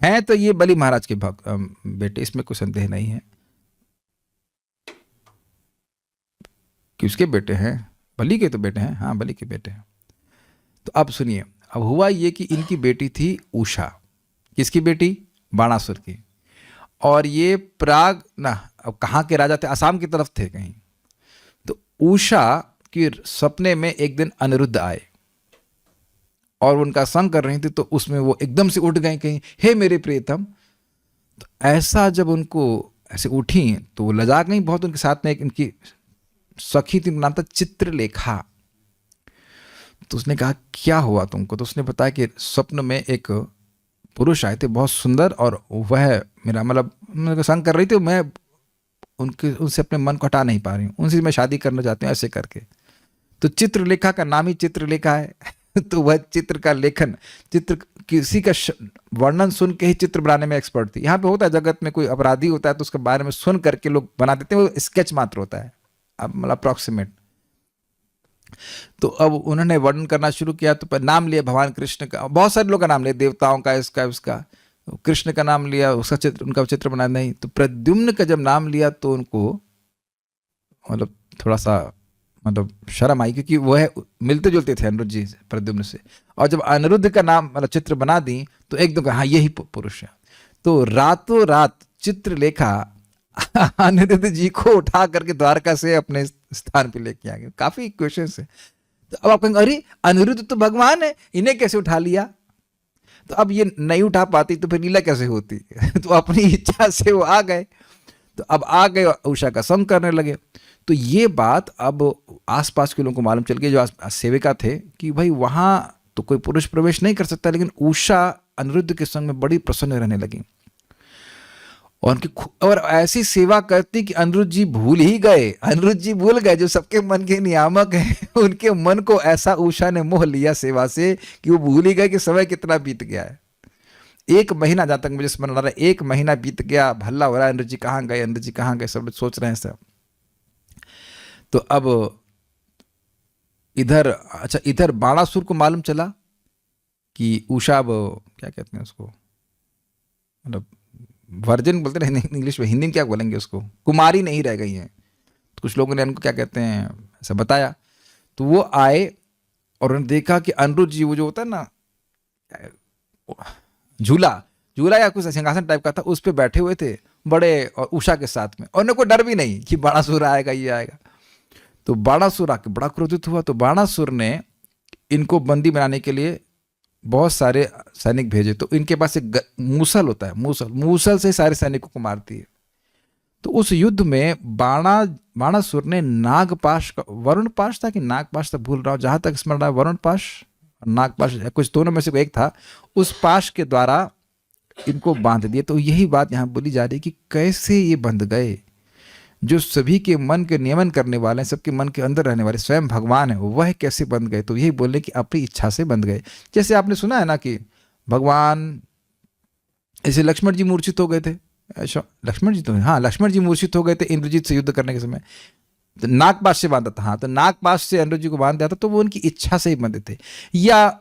हैं तो ये बलि महाराज के बेटे, इसमें कोई संदेह नहीं है कि उसके बेटे हैं, बलि के तो बेटे हैं, हाँ बलि के बेटे हैं। तो अब सुनिए, अब हुआ ये कि इनकी बेटी थी उषा। किसकी बेटी? बाणासुर की। और ये प्राग ना, अब कहाँ के राजा थे? असम की तरफ थे कहीं। तो उषा के सपने में एक दिन अनिरुद्ध आए और उनका संग कर रही थी, तो उसमें वो एकदम से उठ गए कहीं, हे मेरे प्रियतम। तो ऐसा जब उनको ऐसे उठी तो वो लजा गई बहुत। उनके साथ में एक इनकी सखी थी, नाम था चित्रलेखा। तो उसने कहा क्या हुआ तुमको? तो उसने बताया कि स्वप्न में एक पुरुष आए थे बहुत सुंदर, और वह मेरा मतलब संग कर रही थी, मैं उनसे अपने मन को हटा नहीं पा रही हूँ, उनसे मैं शादी करना चाहती हूँ, ऐसे करके। तो चित्रलेखा का नाम ही चित्रलेखा है। तो वह चित्र का लेखन, चित्र किसी का वर्णन सुन के ही चित्र बनाने में एक्सपर्ट थी। यहाँ पे होता है जगत में कोई अपराधी होता है तो उसके बारे में सुन करके लोग बना देते हैं, वो स्केच मात्र होता है, अब मतलब अप्रॉक्सीमेट। तो अब उन्होंने वर्णन करना शुरू किया, तो नाम लिया भगवान कृष्ण का, बहुत सारे लोग का नाम लिया, देवताओं का, इसका उसका, कृष्ण का नाम लिया, उसका चित्र, उनका चित्र बना नहीं। तो प्रद्युम्न का जब नाम लिया तो उनको मतलब थोड़ा सा मतलब शर्म आई, क्योंकि वह मिलते जुलते थे अनिरुद्ध जी प्रद्युम्न से। और जब अनिरुद्ध का नाम मतलब चित्र बना दी तो एकदम हाँ यही पुरुष है। तो रातों रात चित्रलेखा अनिरुद्ध जी को उठा करके द्वारका से अपने स्थान पे लेके आ गए। काफी क्वेश्चन है। तो अब आप कहेंगे अरे अनिरुद्ध तो भगवान है, इन्हें कैसे उठा लिया? तो अब ये नहीं उठा पाती तो फिर लीला कैसे होती? तो अपनी इच्छा से वो आ गए। तो अब आ गए, उषा का संग करने लगे। तो ये बात अब आसपास के लोगों को मालूम चल गई, जो सेविका थे, कि भाई वहां तो कोई पुरुष प्रवेश नहीं कर सकता। लेकिन उषा अनिरुद्ध के संग में बड़ी प्रसन्न रहने लगी और ऐसी सेवा करती कि अनिरुद्ध जी भूल ही गए। अनिरुद्ध जी भूल गए, जो सबके मन के नियामक हैं, उनके मन को ऐसा उषा ने मोह लिया सेवा से कि वो भूल ही गए कि समय कितना बीत गया है। 1 महीना, जहां तक मुझे स्मरण आ रहा है, 1 महीना बीत गया, भल्ला हो रहा है, अनिरुद्ध जी कहाँ गए, अनिरुद्ध जी कहाँ गए, सब लोग सोच रहे हैं सब। तो अब इधर बाणासुर को मालूम चला कि उषा, अब क्या कहते हैं उसको, मतलब वर्जिन बोलते हैं इंग्लिश में, हिंदी में क्या बोलेंगे उसको, कुमारी नहीं रह गई हैं। तो कुछ लोगों ने उनको क्या कहते हैं ऐसा बताया। तो वो आए और उन्होंने देखा कि अनिरुद्ध जी, वो जो होता है ना झूला या कुछ सिंहासन टाइप का था, उस पर बैठे हुए थे बड़े, और उषा के साथ में, और उन्हें कोई डर भी नहीं कि बाणासुर आएगा, ये आएगा। तो बाणासुर आके बड़ा क्रोधित हुआ। तो बाणासुर ने इनको बंदी बनाने के लिए बहुत सारे सैनिक भेजे। तो इनके पास एक मूसल होता है, मूसल से सारे सैनिकों को मारती है। तो उस युद्ध में बाणासुर ने नागपाश का, वरुण पाश था कि नागपाश था, भूल रहा हूँ, जहां तक स्मरण रहा है वरुण पाश, नागपाश, कुछ दोनों में से एक था, उस पाश के द्वारा इनको बांध दिया। तो यही बात यहाँ बोली जा रही है कि कैसे ये बंध गए। जो सभी के मन के नियमन करने वाले हैं, सबके मन के अंदर रहने वाले स्वयं भगवान है, वह कैसे बंध गए? तो यही बोलने कि अपनी इच्छा से बंध गए। जैसे आपने सुना है ना कि भगवान ऐसे लक्ष्मण जी मूर्छित हो गए थे, लक्ष्मण जी तो हाँ, लक्ष्मण जी मूर्छित हो गए थे इंद्रजीत से युद्ध करने के समय, तो नागपाश से बांधा था। हाँ, तो नागपाश से अनिरुद्ध जी को बांध दिया था, तो वो उनकी इच्छा से ही बंधे थे। या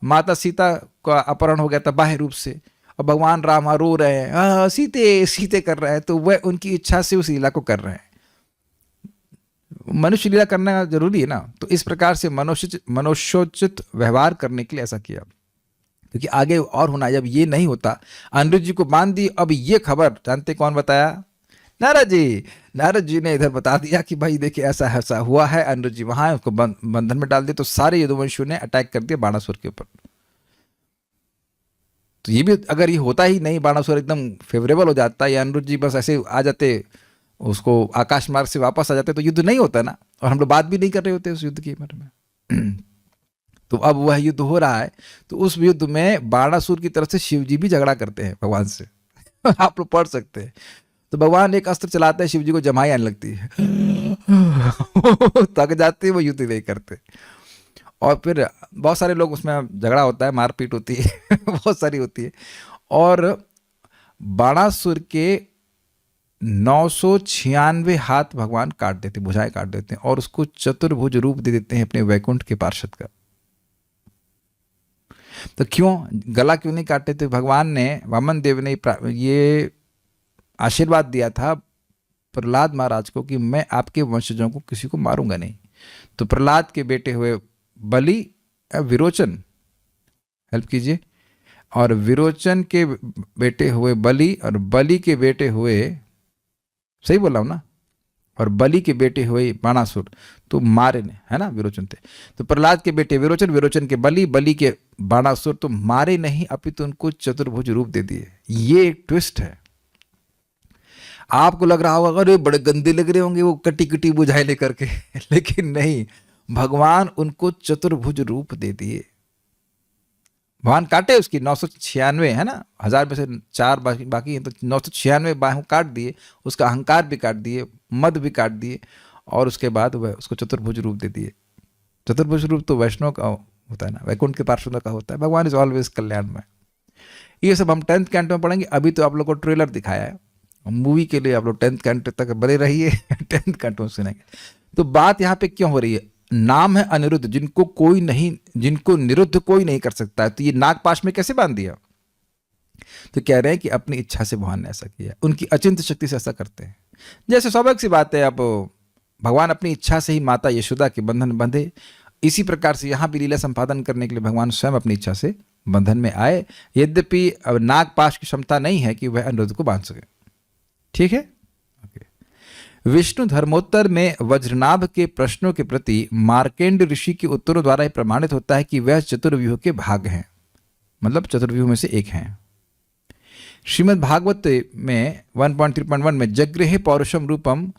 माता सीता का अपहरण हो गया था बाह्य रूप से, और भगवान राम रो रहे हैं, हाँ सीते सीते कर रहे हैं, तो वह उनकी इच्छा से उस लीला को कर रहे हैं। मनुष्य लीला करना जरूरी है ना। तो इस प्रकार से मनुष्योचित व्यवहार करने के लिए ऐसा किया, क्योंकि आगे और होना। जब ये नहीं होता, अनिरुद्ध जी को बांध दी। अब ये खबर जानते कौन बताया? नारद जी ने इधर बता दिया कि भाई देखिए ऐसा हुआ है, अनिरुद्ध जी वहां है, उसको बंधन में डाल दिया। तो सारे यदुवंशियों ने अटैक कर दिया बाणासुर के ऊपर। तो ये भी अगर ये होता ही नहीं, बाणासुर एकदम फेवरेबल हो जाता, या अनिरुद्ध जी बस ऐसे आ जाते, उसको आकाश मार्ग से वापस आ जाते, तो युद्ध नहीं होता ना, और हम लोग बात भी नहीं कर रहे होते उस युद्ध के बारे में। तो अब वह युद्ध हो रहा है। तो उस युद्ध में बाणासुर की तरफ से शिव जी भी झगड़ा करते हैं भगवान से। आप लोग पढ़ सकते हैं। तो भगवान एक अस्त्र चलाते हैं, शिव जी को जमाई आने लगती है, थक जाते हैं, वो युद्ध नहीं करते। और फिर बहुत सारे लोग उसमें झगड़ा होता है, मारपीट होती है बहुत सारी होती है। और बाणासुर के 996 हाथ भगवान काट देते, भुजाएं काट देते हैं और उसको चतुर्भुज रूप दे देते हैं अपने वैकुंठ के पार्षद का। तो क्यों गला क्यों नहीं काटे थे? भगवान ने, वामन देव ने ये आशीर्वाद दिया था प्रहलाद महाराज को कि मैं आपके वंशजों को किसी को मारूंगा नहीं। तो प्रहलाद के बेटे हुए बलि, विरोचन, हेल्प कीजिए, और विरोचन के बेटे हुए बलि, और बलि के बेटे हुए, सही बोला हूं ना, और बलि के बेटे हुए बाणासुर, तो मारे ने, है ना, विरोचन थे। तो प्रहलाद के बेटे विरोचन, विरोचन के बलि, बलि के बाणासुर, तो मारे नहीं अपितु उनको चतुर्भुज रूप दे दिए। ये एक ट्विस्ट है। आपको लग रहा होगा अरे बड़े गंदे लग रहे होंगे वो कटी कटी बुझाई लेकर के लेकिन नहीं, भगवान उनको चतुर्भुज रूप दे दिए। भगवान काटे उसकी 996, है ना, 1000 में से 4 बाकी हैं, तो 996 बाहों काट दिए, उसका अहंकार भी काट दिए, मद भी काट दिए, और उसके बाद वह उसको चतुर्भुज रूप दे दिए। चतुर्भुज रूप तो वैष्णव का होता है ना, वैकुंठ के पार्षदों का होता है। भगवान इज ऑलवेज कल्याण में। ये सब हम 10th कैंटो में पढ़ेंगे। अभी तो आप लोग को ट्रेलर दिखाया है मूवी के लिए, आप लोग 10th कैंटो तक बने रहिए 10th कैंटो में सुनेंगे। तो बात यहाँ पे क्यों हो रही है? नाम है अनिरुद्ध, जिनको कोई नहीं, जिनको निरुद्ध कोई नहीं कर सकता है। तो ये नागपाश में कैसे बांध दिया? तो कह रहे हैं कि अपनी इच्छा से भगवान ने ऐसा किया, उनकी अचिंत शक्ति से ऐसा करते हैं। जैसे स्वाभाविक सी बात है, अब भगवान अपनी इच्छा से ही माता यशोदा के बंधन बंधे, इसी प्रकार से यहाँ भी लीला संपादन करने के लिए भगवान स्वयं अपनी इच्छा से बंधन में आए। यद्यपि अब नागपाश की क्षमता नहीं है कि वह अनिरुद्ध को बांध सके। ठीक है, विष्णु धर्मोत्तर में वज्रनाभ के प्रश्नों के प्रति मार्केंड ऋषि के उत्तरों द्वारा यह प्रमाणित होता है कि वह चतुर्व्यूह के भाग हैं, मतलब चतुर्व्यूह में से एक हैं। श्रीमद् भागवत में 1.3.1 में जगृहे पौरुषम रूपम,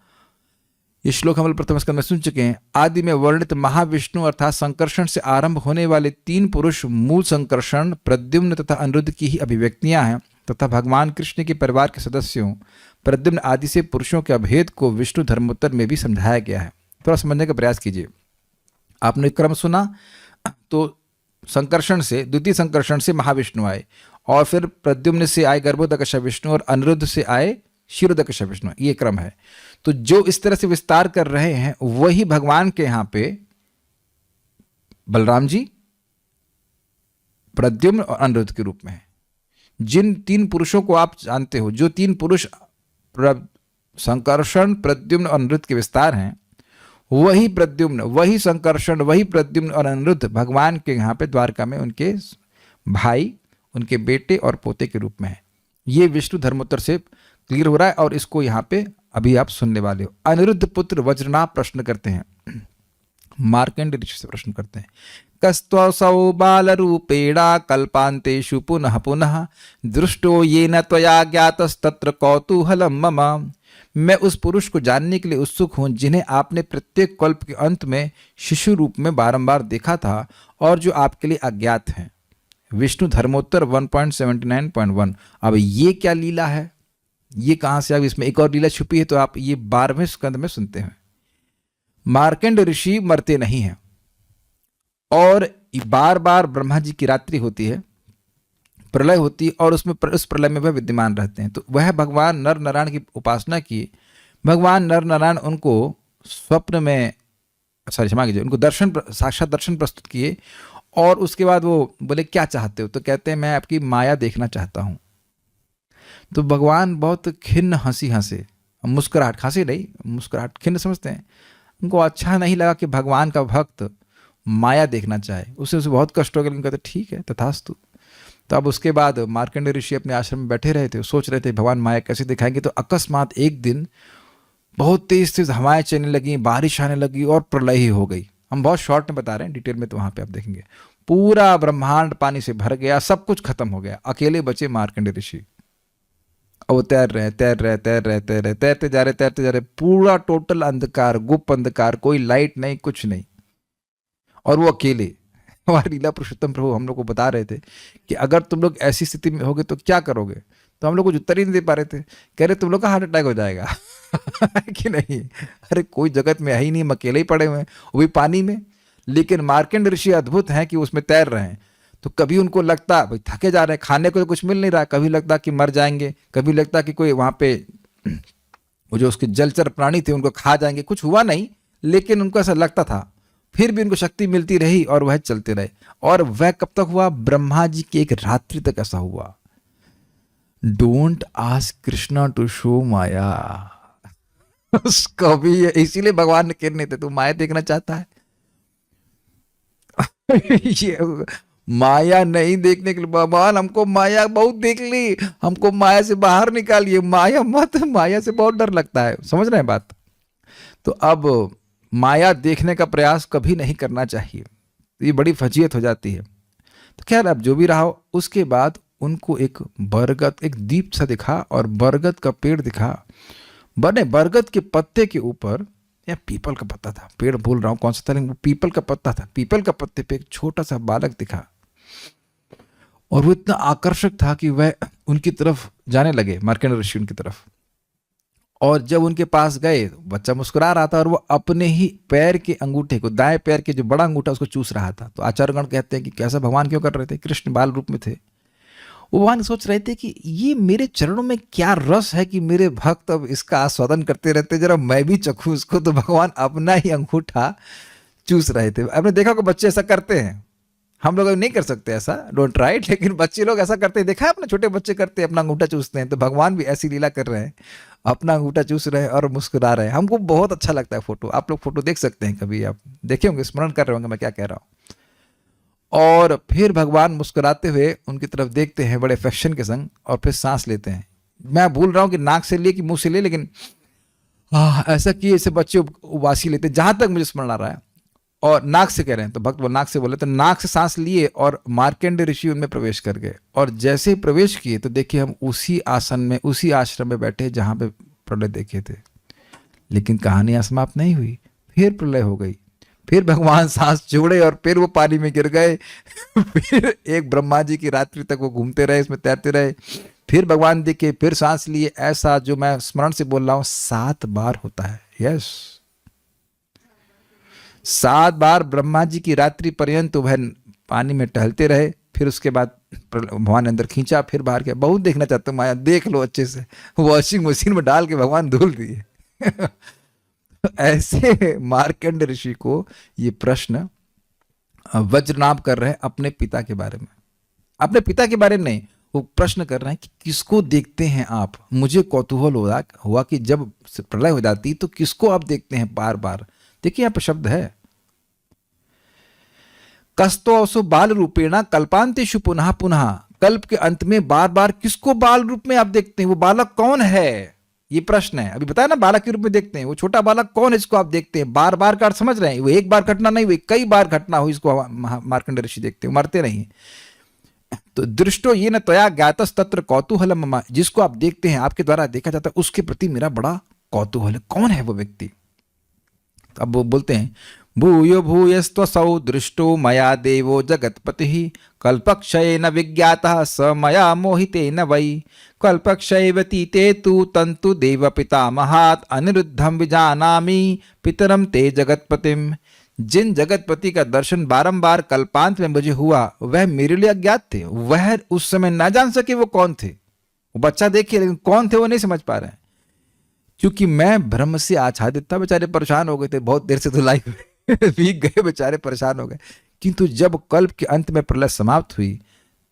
ये श्लोक हम प्रथम स्कंद में सुन चुके हैं। आदि में वर्णित महाविष्णु अर्थात संकर्षण से आरंभ होने वाले 3 पुरुष मूल संकर्षण, प्रद्युम्न तथा अनिरुद्ध की ही अभिव्यक्तियां हैं, तथा भगवान कृष्ण के परिवार के सदस्यों प्रद्युम्न आदि से पुरुषों के अभेद को विष्णु धर्मोत्तर में भी समझाया गया है। थोड़ा समझने का प्रयास कीजिए। आपने क्रम सुना, तो संकर्षण से, द्वितीय संकर्षण से महाविष्णु आए, और फिर प्रद्युम्न से आए गर्भोदकश विष्णु, और अनिरुद्ध से आए क्षीरोदकश विष्णु, ये क्रम है। तो जो इस तरह से विस्तार कर रहे हैं वही भगवान के यहां पे बलराम जी प्रद्युम्न और अनिरुद्ध के रूप में है। जिन 3 पुरुषों को आप जानते हो, जो 3 पुरुष संकर्षण, प्रद्युम्न और अनिरुद्ध के विस्तार हैं, वही प्रद्युम्न, वही संकर्षण, वही प्रद्युम्न और अनिरुद्ध भगवान के यहाँ पे द्वारका में उनके भाई, उनके बेटे और पोते के रूप में है। ये विष्णु धर्मोत्तर से क्लियर हो रहा है, और इसको यहाँ पे अभी आप सुनने वाले हो। अनिरुद्ध पुत्र वज्रनाभ प्रश्न करते हैं, मार्कंड ऋषि से प्रश्न करते हैं, कस्त्वसौ बालरूपेणा कल्पान्तेषु पुनः पुनः दृष्टो येन त्वया ज्ञातस्तत्र कौतूहलम मम। मैं उस पुरुष को जानने के लिए उत्सुक हूँ जिन्हें आपने प्रत्येक कल्प के अंत में शिशु रूप में बारंबार देखा था और जो आपके लिए अज्ञात हैं। विष्णु धर्मोत्तर 1.79.1। अब ये क्या लीला है, ये कहाँ से? अब इसमें एक और लीला छुपी है, तो आप ये 12वें स्कंद में सुनते हैं। मार्कंड ऋषि मरते नहीं हैं, और बार बार ब्रह्मा जी की रात्रि होती है, प्रलय होती है, और उसमें उस प्रलय में वह विद्यमान रहते हैं। तो वह भगवान नर नारायण की उपासना की। भगवान नर नारायण उनको स्वप्न में, क्षमा कीजिए, उनको दर्शन, साक्षात दर्शन प्रस्तुत किए, और उसके बाद वो बोले क्या चाहते हो? तो कहते हैं मैं आपकी माया देखना चाहता हूँ। तो भगवान बहुत खिन्न हंसी हंसे, मुस्कुराहट, खांसी नहीं, मुस्कुराहट, खिन्न समझते हैं। उनको अच्छा नहीं लगा कि भगवान का भक्त माया देखना चाहे, उसे बहुत कष्ट हो गया। लेकिन कहते ठीक है, तथास्तु। तो अब उसके बाद मार्कंडेय ऋषि अपने आश्रम में बैठे रहे थे, सोच रहे थे भगवान माया कैसे दिखाएंगे। तो अकस्मात एक दिन बहुत तेज तेज हवाएं चलने लगी, बारिश आने लगी, और प्रलय ही हो गई। हम बहुत शॉर्ट में बता रहे हैं, डिटेल में तो वहां पे आप देखेंगे। पूरा ब्रह्मांड पानी से भर गया, सब कुछ खत्म हो गया, अकेले बचे मार्कंडेय ऋषि। और वो तैरते जा रहे, पूरा टोटल अंधकार, गुप्त अंधकार, कोई लाइट नहीं, कुछ नहीं, और वो अकेले। हमारे लीला पुरुषोत्तम प्रभु हम लोग को बता रहे थे कि अगर तुम लोग ऐसी स्थिति में होगे तो क्या करोगे? तो हम लोग कुछ उत्तर ही नहीं दे पा रहे थे। कह रहे तुम लोग का हार्ट अटैक हो जाएगा कि नहीं? अरे कोई जगत में है ही नहीं, हम अकेले ही पड़े हुए हैं, वो भी पानी में। लेकिन मार्कंड ऋषि अद्भुत हैं कि उसमें तैर रहे हैं। तो कभी उनको लगता भाई थके जा रहे हैं, खाने को तो कुछ मिल नहीं रहा, कभी लगता कि मर जाएंगे, कभी लगता कि कोई वहां पे वो जो उसके जलचर प्राणी थे उनको खा जाएंगे। कुछ हुआ नहीं, लेकिन उनको ऐसा लगता था। फिर भी उनको शक्ति मिलती रही और वह चलते रहे। और वह कब तक हुआ? ब्रह्मा जी की एक रात्रि तक ऐसा हुआ। Don't ask Krishna to show maya. कभी इसीलिए भगवान ने कहने थे तू माया देखना चाहता है। ये माया नहीं देखने के लिए भगवान हमको माया बहुत देख ली, हमको माया से बाहर निकालिए, माया मत, माया से बहुत डर लगता है। समझ रहे हैं बात? तो अब माया देखने का प्रयास कभी नहीं करना चाहिए, तो ये बड़ी फजीयत हो जाती है। तो खैर अब जो भी रहा हो, उसके बाद उनको एक बरगद, एक दीप सा दिखा और बरगद का पेड़ दिखा। बने बरगद के पत्ते के ऊपर, या पीपल का पत्ता था, पेड़ भूल रहा हूं कौन सा था, लेकिन वो पीपल का पत्ता था। पीपल का पत्ते पे एक छोटा सा बालक दिखा और वो इतना आकर्षक था कि वह उनकी तरफ जाने लगे, मार्कंडेय ऋषि उनकी तरफ। और जब उनके पास गए, बच्चा मुस्कुरा रहा था और वो अपने ही पैर के अंगूठे को, दाएं पैर के जो बड़ा अंगूठा उसको चूस रहा था। तो आचार्यगण कहते हैं कि कैसा भगवान क्यों कर रहे थे? कृष्ण बाल रूप में थे, वो भगवान सोच रहे थे कि ये मेरे चरणों में क्या रस है कि मेरे भक्त अब इसका आस्वादन करते रहते, जरा मैं भी चखूं इसको। तो भगवान अपना ही अंगूठा चूस रहे थे। आपने देखा कि बच्चे ऐसा करते हैं, हम लोग नहीं कर सकते ऐसा, डोंट ट्राई, लेकिन बच्चे लोग ऐसा करते हैं। देखा है अपने छोटे बच्चे करते हैं, अपना अंगूठा चूसते हैं। तो भगवान भी ऐसी लीला कर रहे हैं, अपना अंगूठा चूस रहे हैं और मुस्कुरा रहे हैं। हमको बहुत अच्छा लगता है फोटो। आप लोग फोटो देख सकते हैं, कभी आप देखे होंगे, स्मरण कर रहे होंगे मैं क्या कह रहा हूँ। और फिर भगवान मुस्कुराते हुए उनकी तरफ देखते हैं बड़े अफेक्शन के संग, और फिर सांस लेते हैं। मैं भूल रहा हूँ कि नाक से लिए कि मुंह से लिए, लेकिन ऐसा किए जैसे बच्चे उबासी लेते, जहां तक मुझे स्मरण आ रहा है। और नाक से कह रहे हैं, तो भक्त वो नाक से बोले, तो नाक से सांस लिए और मार्कंडेय ऋषि उनमें प्रवेश कर गए। और जैसे ही प्रवेश किए तो देखिए हम उसी आसन में, उसी आश्रम में बैठे जहां पे प्रलय देखे थे। लेकिन कहानी समाप्त नहीं हुई, फिर प्रलय हो गई, फिर भगवान सांस छोड़े और फिर वो पानी में गिर गए। फिर एक ब्रह्मा जी की रात्रि तक वो घूमते रहे, इसमें तैरते रहे, फिर भगवान दिखे, फिर सांस लिए। ऐसा जो मैं स्मरण से बोल रहा हूं 7 बार होता है। यस, 7 बार ब्रह्मा जी की रात्रि पर्यंत वह पानी में टहलते रहे। फिर उसके बाद भगवान ने अंदर खींचा, फिर बाहर गया। बहुत देखना चाहता हूं माया, देख लो अच्छे से, वॉशिंग मशीन में डाल के भगवान धुल दिए। ऐसे मार्कंडेय ऋषि को ये प्रश्न वज्रनाभ कर रहे हैं अपने पिता के बारे में। अपने पिता के बारे में नहीं, वो प्रश्न कर रहे हैं कि किसको देखते हैं आप? मुझे कौतूहल हुआ कि जब प्रलय हो जाती तो किसको आप देखते हैं बार बार? देखिए यहाँ पर शब्द है, कस्तो असो बाल रूपेणा कल्पांतेषु पुनः पुनः। कल्प के अंत में बार बार किसको बाल रूप में आप देखते हैं? वो बालक कौन है? ये प्रश्न है। अभी बताया ना, बालक के रूप में देखते हैं। वो छोटा बालक कौन है जिसको आप देखते हैं? बार बार का अर्थ समझ रहे हैं? वो एक बार घटना नहीं हुई, कई बार घटना हुई, इसको मार्कंडेय ऋषि देखते हैं, मरते नहीं। तो दृष्टो ये न त्वया ज्ञातस तत्र कौतूहलम मम। जिसको आप देखते हैं, आपके द्वारा देखा जाता है, उसके प्रति मेरा बड़ा कौतूहल है। कौन है वो व्यक्ति? अब वो बोलते हैं, भूयो भूयस्त्वसौ दृष्टो मया देवो जगत्पतिः कल्पक्षयेन विज्ञातः स मया मोहितेन वै कल्पक्षयवतीते तु तन्तु देव पितामहात् अनिरुद्धं विजानामि पितरम ते जगत्पतिम। जिन जगतपति का दर्शन बारंबार कल्पांत में मुझे हुआ, वह मेरे लिए अज्ञात थे। वह उस समय ना जान सके वो कौन थे। वो बच्चा देखिए, लेकिन कौन थे वो नहीं समझ पा रहे हैं, क्योंकि मैं भ्रम से आच्छादित था। बेचारे परेशान हो गए थे, बहुत देर से धुलाई भीग गए, बेचारे परेशान हो गए। किंतु जब कल्प के अंत में प्रलय समाप्त हुई,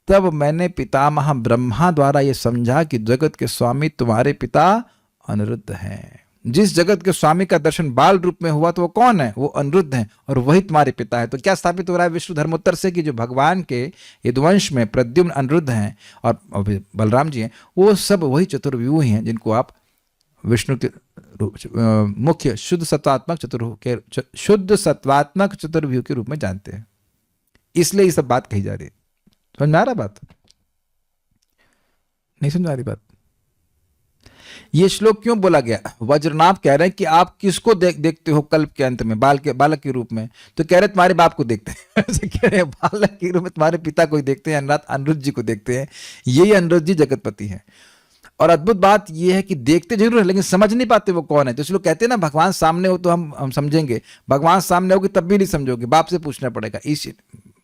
तब मैंने पितामह ब्रह्मा द्वारा यह समझा कि जगत के स्वामी तुम्हारे पिता अनिरुद्ध हैं। जिस जगत के स्वामी का दर्शन बाल रूप में हुआ तो वो कौन है? वो अनिरुद्ध हैं, और वही तुम्हारे पिता है। तो क्या स्थापित हो रहा है विष्णु धर्मोत्तर से कि जो भगवान के यदुवंश में प्रद्युम्न अनिरुद्ध हैं और बलराम जी हैं, वो सब वही चतुर्व्यूह हैं जिनको आप विष्णु के मुख्य शुद्ध सत्वात्मक चतुर्व्यूह के रूप में जानते हैं। इसलिए ये सब बात कही जा रही है। समझ में आ रहा बात? नहीं समझ आ रही बात? ये श्लोक क्यों बोला गया? वज्रनाभ कह रहे हैं कि आप किसको देखते हो कल्प के अंत में? बालक के रूप में। तो कह रहे तुम्हारे बाप को देखते हैं। ऐसे कह रहे हैं, बालक के रूप में तुम्हारे पिता को देखते हैं, अनिरुद्ध जी को देखते हैं। यही अनिरुद्ध जी जगतपति हैं। और अद्भुत बात यह है कि देखते जरूर है लेकिन समझ नहीं पाते वो कौन है। तो इसलिए लोग कहते हैं ना, भगवान सामने हो तो हम समझेंगे, भगवान सामने होगी तब भी नहीं समझोगे, बाप से पूछना पड़ेगा। इस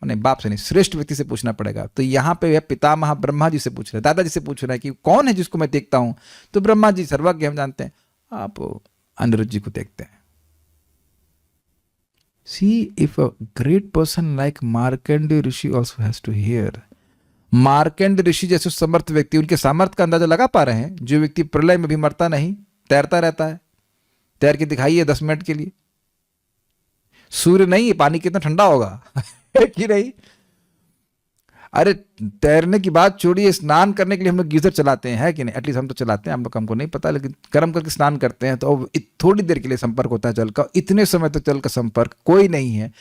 नहीं, बाप से नहीं, श्रेष्ठ व्यक्ति से पूछना पड़ेगा। तो यहाँ पे पितामह ब्रह्मा जी से पूछ रहे हैं, दादाजी से पूछ रहे हैं कि कौन है जिसको मैं देखता हूं। तो ब्रह्मा जी सर्वज्ञ, हम जानते हैं, आप अनिरुद्ध जी को देखते हैं। See if a great person like Markandeya Rishi also has to hear, Markand Rishi जैसे समर्थ व्यक्ति, उनके सामर्थ्य का अंदाजा लगा पा रहे हैं। जो व्यक्ति प्रलय में भी मरता नहीं, तैरता रहता है, तैर के दिखाइए 10 मिनट के लिए। सूर्य नहीं, पानी कितना ठंडा होगा है कि नहीं? अरे तैरने की बात छोड़िए, स्नान करने के लिए हम लोग गीजर चलाते हैं, है कि नहीं? एटलीस्ट हम तो चलाते हैं, हम लोग, हमको नहीं पता, लेकिन गर्म करके स्नान करते हैं तो थोड़ी देर के लिए संपर्क होता है जल का, इतने समय तक जल का संपर्क कोई नहीं है।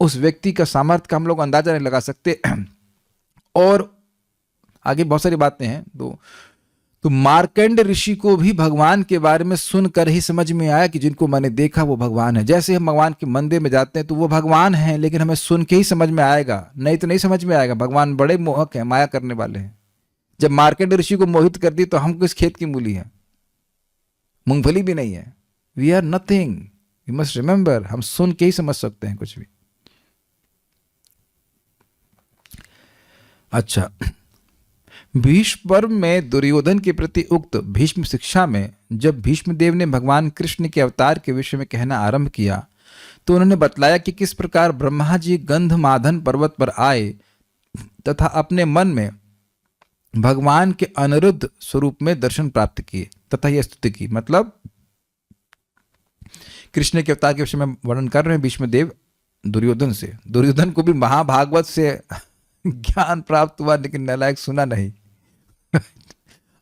उस व्यक्ति का सामर्थ्य का हम लोग अंदाजा नहीं लगा सकते। और आगे बहुत सारी बातें हैं। तो मार्कंड ऋषि को भी भगवान के बारे में सुनकर ही समझ में आया कि जिनको मैंने देखा वो भगवान है। जैसे हम भगवान के मंदिर में जाते हैं तो वो भगवान हैं, लेकिन हमें सुन के ही समझ में आएगा, नहीं तो नहीं समझ में आएगा। भगवान बड़े मोहक हैं, माया करने वाले हैं। जब मार्कंड ऋषि को मोहित कर दी तो हम किस खेत की मूली है, मूंगफली भी नहीं है। We are nothing, you must remember, हम सुन के ही समझ सकते हैं कुछ भी। अच्छा, भीष्म पर्व में दुर्योधन के प्रति उक्त भीष्म शिक्षा में जब भीष्मदेव ने भगवान कृष्ण के अवतार के विषय में कहना आरंभ किया तो उन्होंने बतलाया कि किस प्रकार ब्रह्मा जी गंधमादन पर्वत पर आए तथा अपने मन में भगवान के अनिरुद्ध स्वरूप में दर्शन प्राप्त किए तथा यह स्तुति की। मतलब कृष्ण के अवतार के विषय में वर्णन कर रहे हैं भीष्मदेव दुर्योधन से। दुर्योधन को भी महाभागवत से ज्ञान प्राप्त हुआ, लेकिन नालायक सुना नहीं।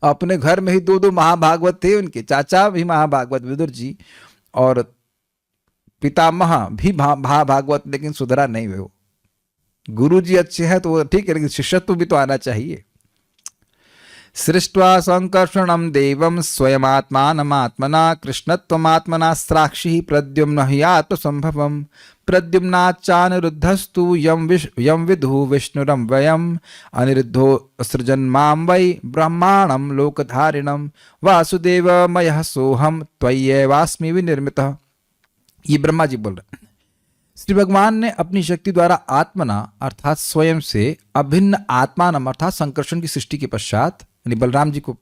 अपने घर में ही 2 महाभागवत थे, उनके चाचा भी महाभागवत विदुर जी और पितामह भी महाभागवत, लेकिन सुधरा नहीं वो। गुरु जी अच्छे हैं तो वो ठीक है, लेकिन शिष्यत्व भी तो आना चाहिए। सृष्ट्वा संकर्षणम देवम स्वयमात्मानमात्मना कृष्णत्वमात्मना साक्षी प्रद्युम्न हि आत्मसंभवम प्रद्युम्नाच्चानिरुद्धस्तु यम विदुः विष्णुरं वयम अनिरुद्धो सृजन मां वै ब्रह्माणं लोकधारिणं वासुदेवमयः सोहम त्वय्येवास्मि विनिर्मितः। ये ब्रह्मा जी बोल रहे हैं। श्री भगवान ने अपनी शक्ति द्वारा आत्मना अर्थात स्वयं से अभिन्न आत्मानम अर्थात संकर्षण की सृष्टि के पश्चात यानी बलराम जी को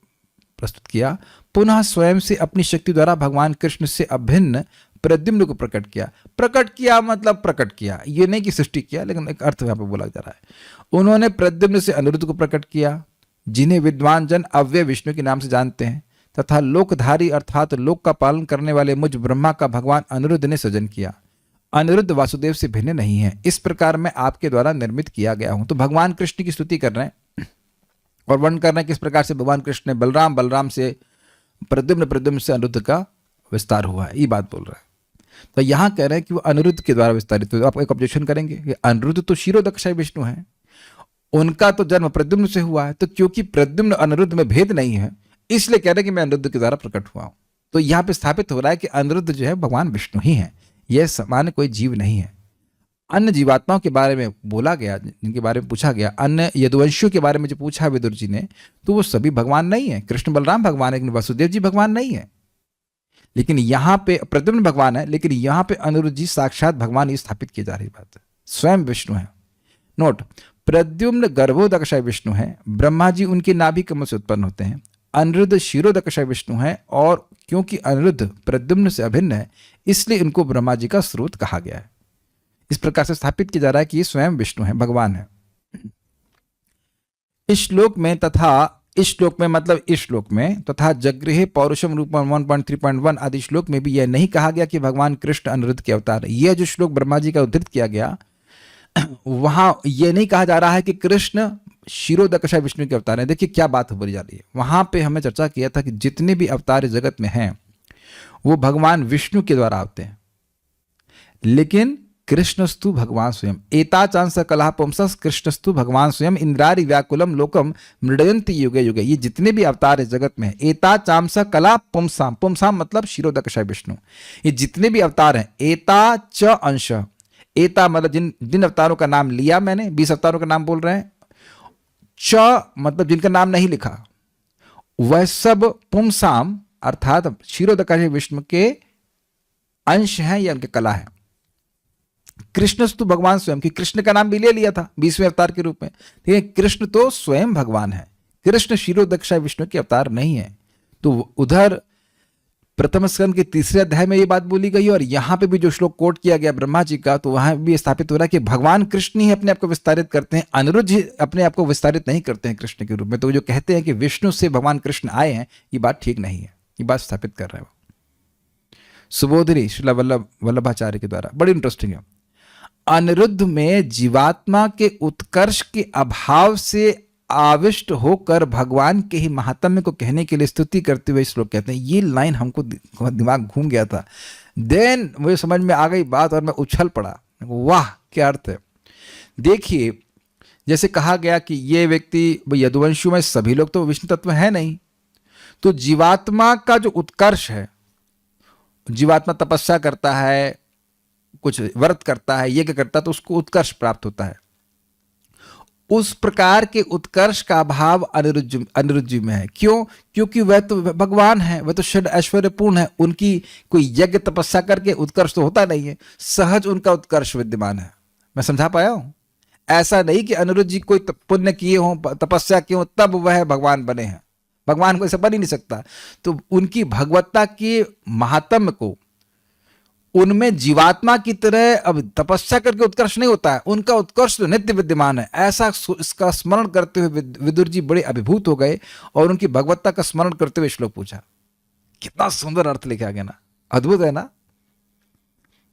प्रस्तुत किया। पुनः स्वयं से अपनी शक्ति द्वारा भगवान कृष्ण से अभिन्न प्रद्युम्न को प्रकट किया। प्रकट किया मतलब प्रकट किया, ये नहीं कि सृष्टि किया, लेकिन एक अर्थ यहाँ पे बोला जा रहा है। उन्होंने प्रद्युम्न से अनिरुद्ध को प्रकट किया, जिन्हें विद्वान जन अव्यय विष्णु के नाम से जानते हैं, तथा लोकधारी अर्थात लोक का पालन करने वाले मुझ ब्रह्मा का भगवान अनिरुद्ध ने सृजन किया। अनिरुद्ध वासुदेव से भिन्न नहीं है, इस प्रकार मैं आपके द्वारा निर्मित किया गया हूं। तो भगवान कृष्ण की स्तुति कर रहे हैं और वर्णन कर रहे हैं किस प्रकार से भगवान कृष्ण ने बलराम, बलराम से प्रद्युम्न, प्रद्युम्न से अनिरुद्ध का विस्तार हुआ है, ये बात बोल रहा है। तो यहां कह रहे हैं कि वो अनिरुद्ध के द्वारा विस्तारित। तो आप एक ऑब्जेक्शन करेंगे कि अनिरुद्ध तो क्षीरोदक्षाय विष्णु है, उनका तो जन्म प्रद्युम्न से हुआ है, तो क्योंकि प्रद्युम्न अनिरुद्ध में भेद नहीं है इसलिए कह रहे हैं कि मैं अनिरुद्ध के द्वारा प्रकट हुआ हूं। तो यहां पे स्थापित हो रहा है कि अनिरुद्ध जो है भगवान विष्णु ही है, यह सामान्य कोई जीव नहीं है। अन्य जीवात्माओं के बारे में बोला गया, जिनके बारे में पूछा गया, अन्य यदुवंशियों के बारे में जो पूछा विदुर जी ने, तो वो सभी भगवान नहीं है। कृष्ण बलराम भगवान है, लेकिन वासुदेव जी भगवान नहीं है। लेकिन यहाँ पे प्रद्युम्न भगवान है, लेकिन यहाँ पे अनिरुद्ध जी साक्षात भगवान ये स्थापित की जा रही बात है, स्वयं विष्णु है। नोट, प्रद्युम्न गर्भोदकशय विष्णु है, ब्रह्मा जी उनके नाभि कमल से उत्पन्न होते हैं। अनिरुद्ध क्षीरोदकशय विष्णु है, और क्योंकि अनिरुद्ध प्रद्युम्न से अभिन्न है इसलिए इनको ब्रह्मा जी का स्रोत कहा गया है। इस प्रकार से स्थापित किया जा रहा है कि ये स्वयं विष्णु है, भगवान है। इस श्लोक में मतलब इस श्लोक में तथा जगृहे पौरुषम रूपम 1.3.1 आदि श्लोक में भी यह नहीं कहा गया कि भगवान कृष्ण अनिरुद्ध के अवतार है। यह जो श्लोक ब्रह्मा जी का उद्धृत किया गया वहां यह नहीं कहा जा रहा है कि कृष्ण क्षीरोदकशय विष्णु के अवतार है। देखिए क्या बात बोली जा रही है। वहां पे हमें चर्चा किया था कि जितने भी अवतार जगत में हैं वो भगवान विष्णु के द्वारा आते हैं, लेकिन कृष्णस्तु भगवान स्वयं एता चांस कलह पुंसस कृष्णस्तु भगवान स्वयं इंद्रारि व्याकुलम लोकम मृडयंति युगे युगे। ये जितने भी अवतार है जगत में, एता चांस कला पुंसाम, पुंसाम मतलब क्षीरोदकशय विष्णु, ये जितने भी अवतार हैं, एता च अंश, एता मतलब जिन अवतारों का नाम लिया मैंने, 20 अवतारों का नाम बोल रहे हैं, च मतलब जिनका नाम नहीं लिखा, वह सब पुमसाम अर्थात क्षीरोदकाश विष्णु के अंश हैं या उनके कला है। कृष्ण तो भगवान स्वयं, की कृष्ण का नाम भी ले लिया था 20वें अवतार के रूप में, ठीक है। कृष्ण तो स्वयं भगवान है, कृष्ण क्षीरोदकाश विष्णु के अवतार नहीं है। तो उधर प्रथम स्कंद के तीसरे अध्याय में ये बात बोली गई और यहाँ पे भी जो श्लोक कोट किया गया ब्रह्मा जी का, तो वहां भी स्थापित हो रहा है कि भगवान कृष्ण ही अपने आप को विस्तारित करते हैं, अनिरुद्ध ही अपने आप को विस्तारित नहीं करते हैं कृष्ण के रूप में। तो जो कहते हैं कि विष्णु से भगवान कृष्ण आए हैं, ये बात ठीक नहीं है, ये बात स्थापित कर रहे हैं सुबोधरी श्रीला वल्लभाचार्य के द्वारा। बड़ी इंटरेस्टिंग है। अनिरुद्ध में जीवात्मा के उत्कर्ष के अभाव से आविष्ट होकर भगवान के ही महात्म्य को कहने के लिए स्तुति करते हुए श्लोक कहते हैं। ये लाइन हमको दिमाग घूम गया था, देन मुझे समझ में आ गई बात और मैं उछल पड़ा, वाह क्या अर्थ है। देखिए जैसे कहा गया कि ये व्यक्ति यदुवंशु में सभी लोग तो विष्णु तत्व है नहीं, तो जीवात्मा का जो उत्कर्ष है, जीवात्मा तपस्या करता है, कुछ व्रत करता है, यज्ञ करता है, तो उसको उत्कर्ष प्राप्त होता है। उस प्रकार के उत्कर्ष का अभाव अनिरुद्ध जी में है। क्यों? क्योंकि वह तो भगवान है, वह तो षड ऐश्वर्यपूर्ण है, उनकी कोई यज्ञ तपस्या करके उत्कर्ष तो होता नहीं है, सहज उनका उत्कर्ष विद्यमान है। मैं समझा पाया हूं? ऐसा नहीं कि अनिरुद्ध जी कोई पुण्य किए हों, तपस्या किए हों, तब वह भगवान बने हैं। भगवान को ऐसा बन ही नहीं सकता। तो उनकी भगवत्ता के महात्म्य को, उनमें जीवात्मा की तरह अब तपस्या करके उत्कर्ष नहीं होता है, उनका उत्कर्ष तो नित्य विद्यमान है। ऐसा इसका स्मरण करते हुए विदुर जी बड़े अभिभूत हो गए और उनकी भगवत्ता का स्मरण करते हुए श्लोक पूछा। कितना सुंदर अर्थ लिखा गया ना, अद्भुत है ना,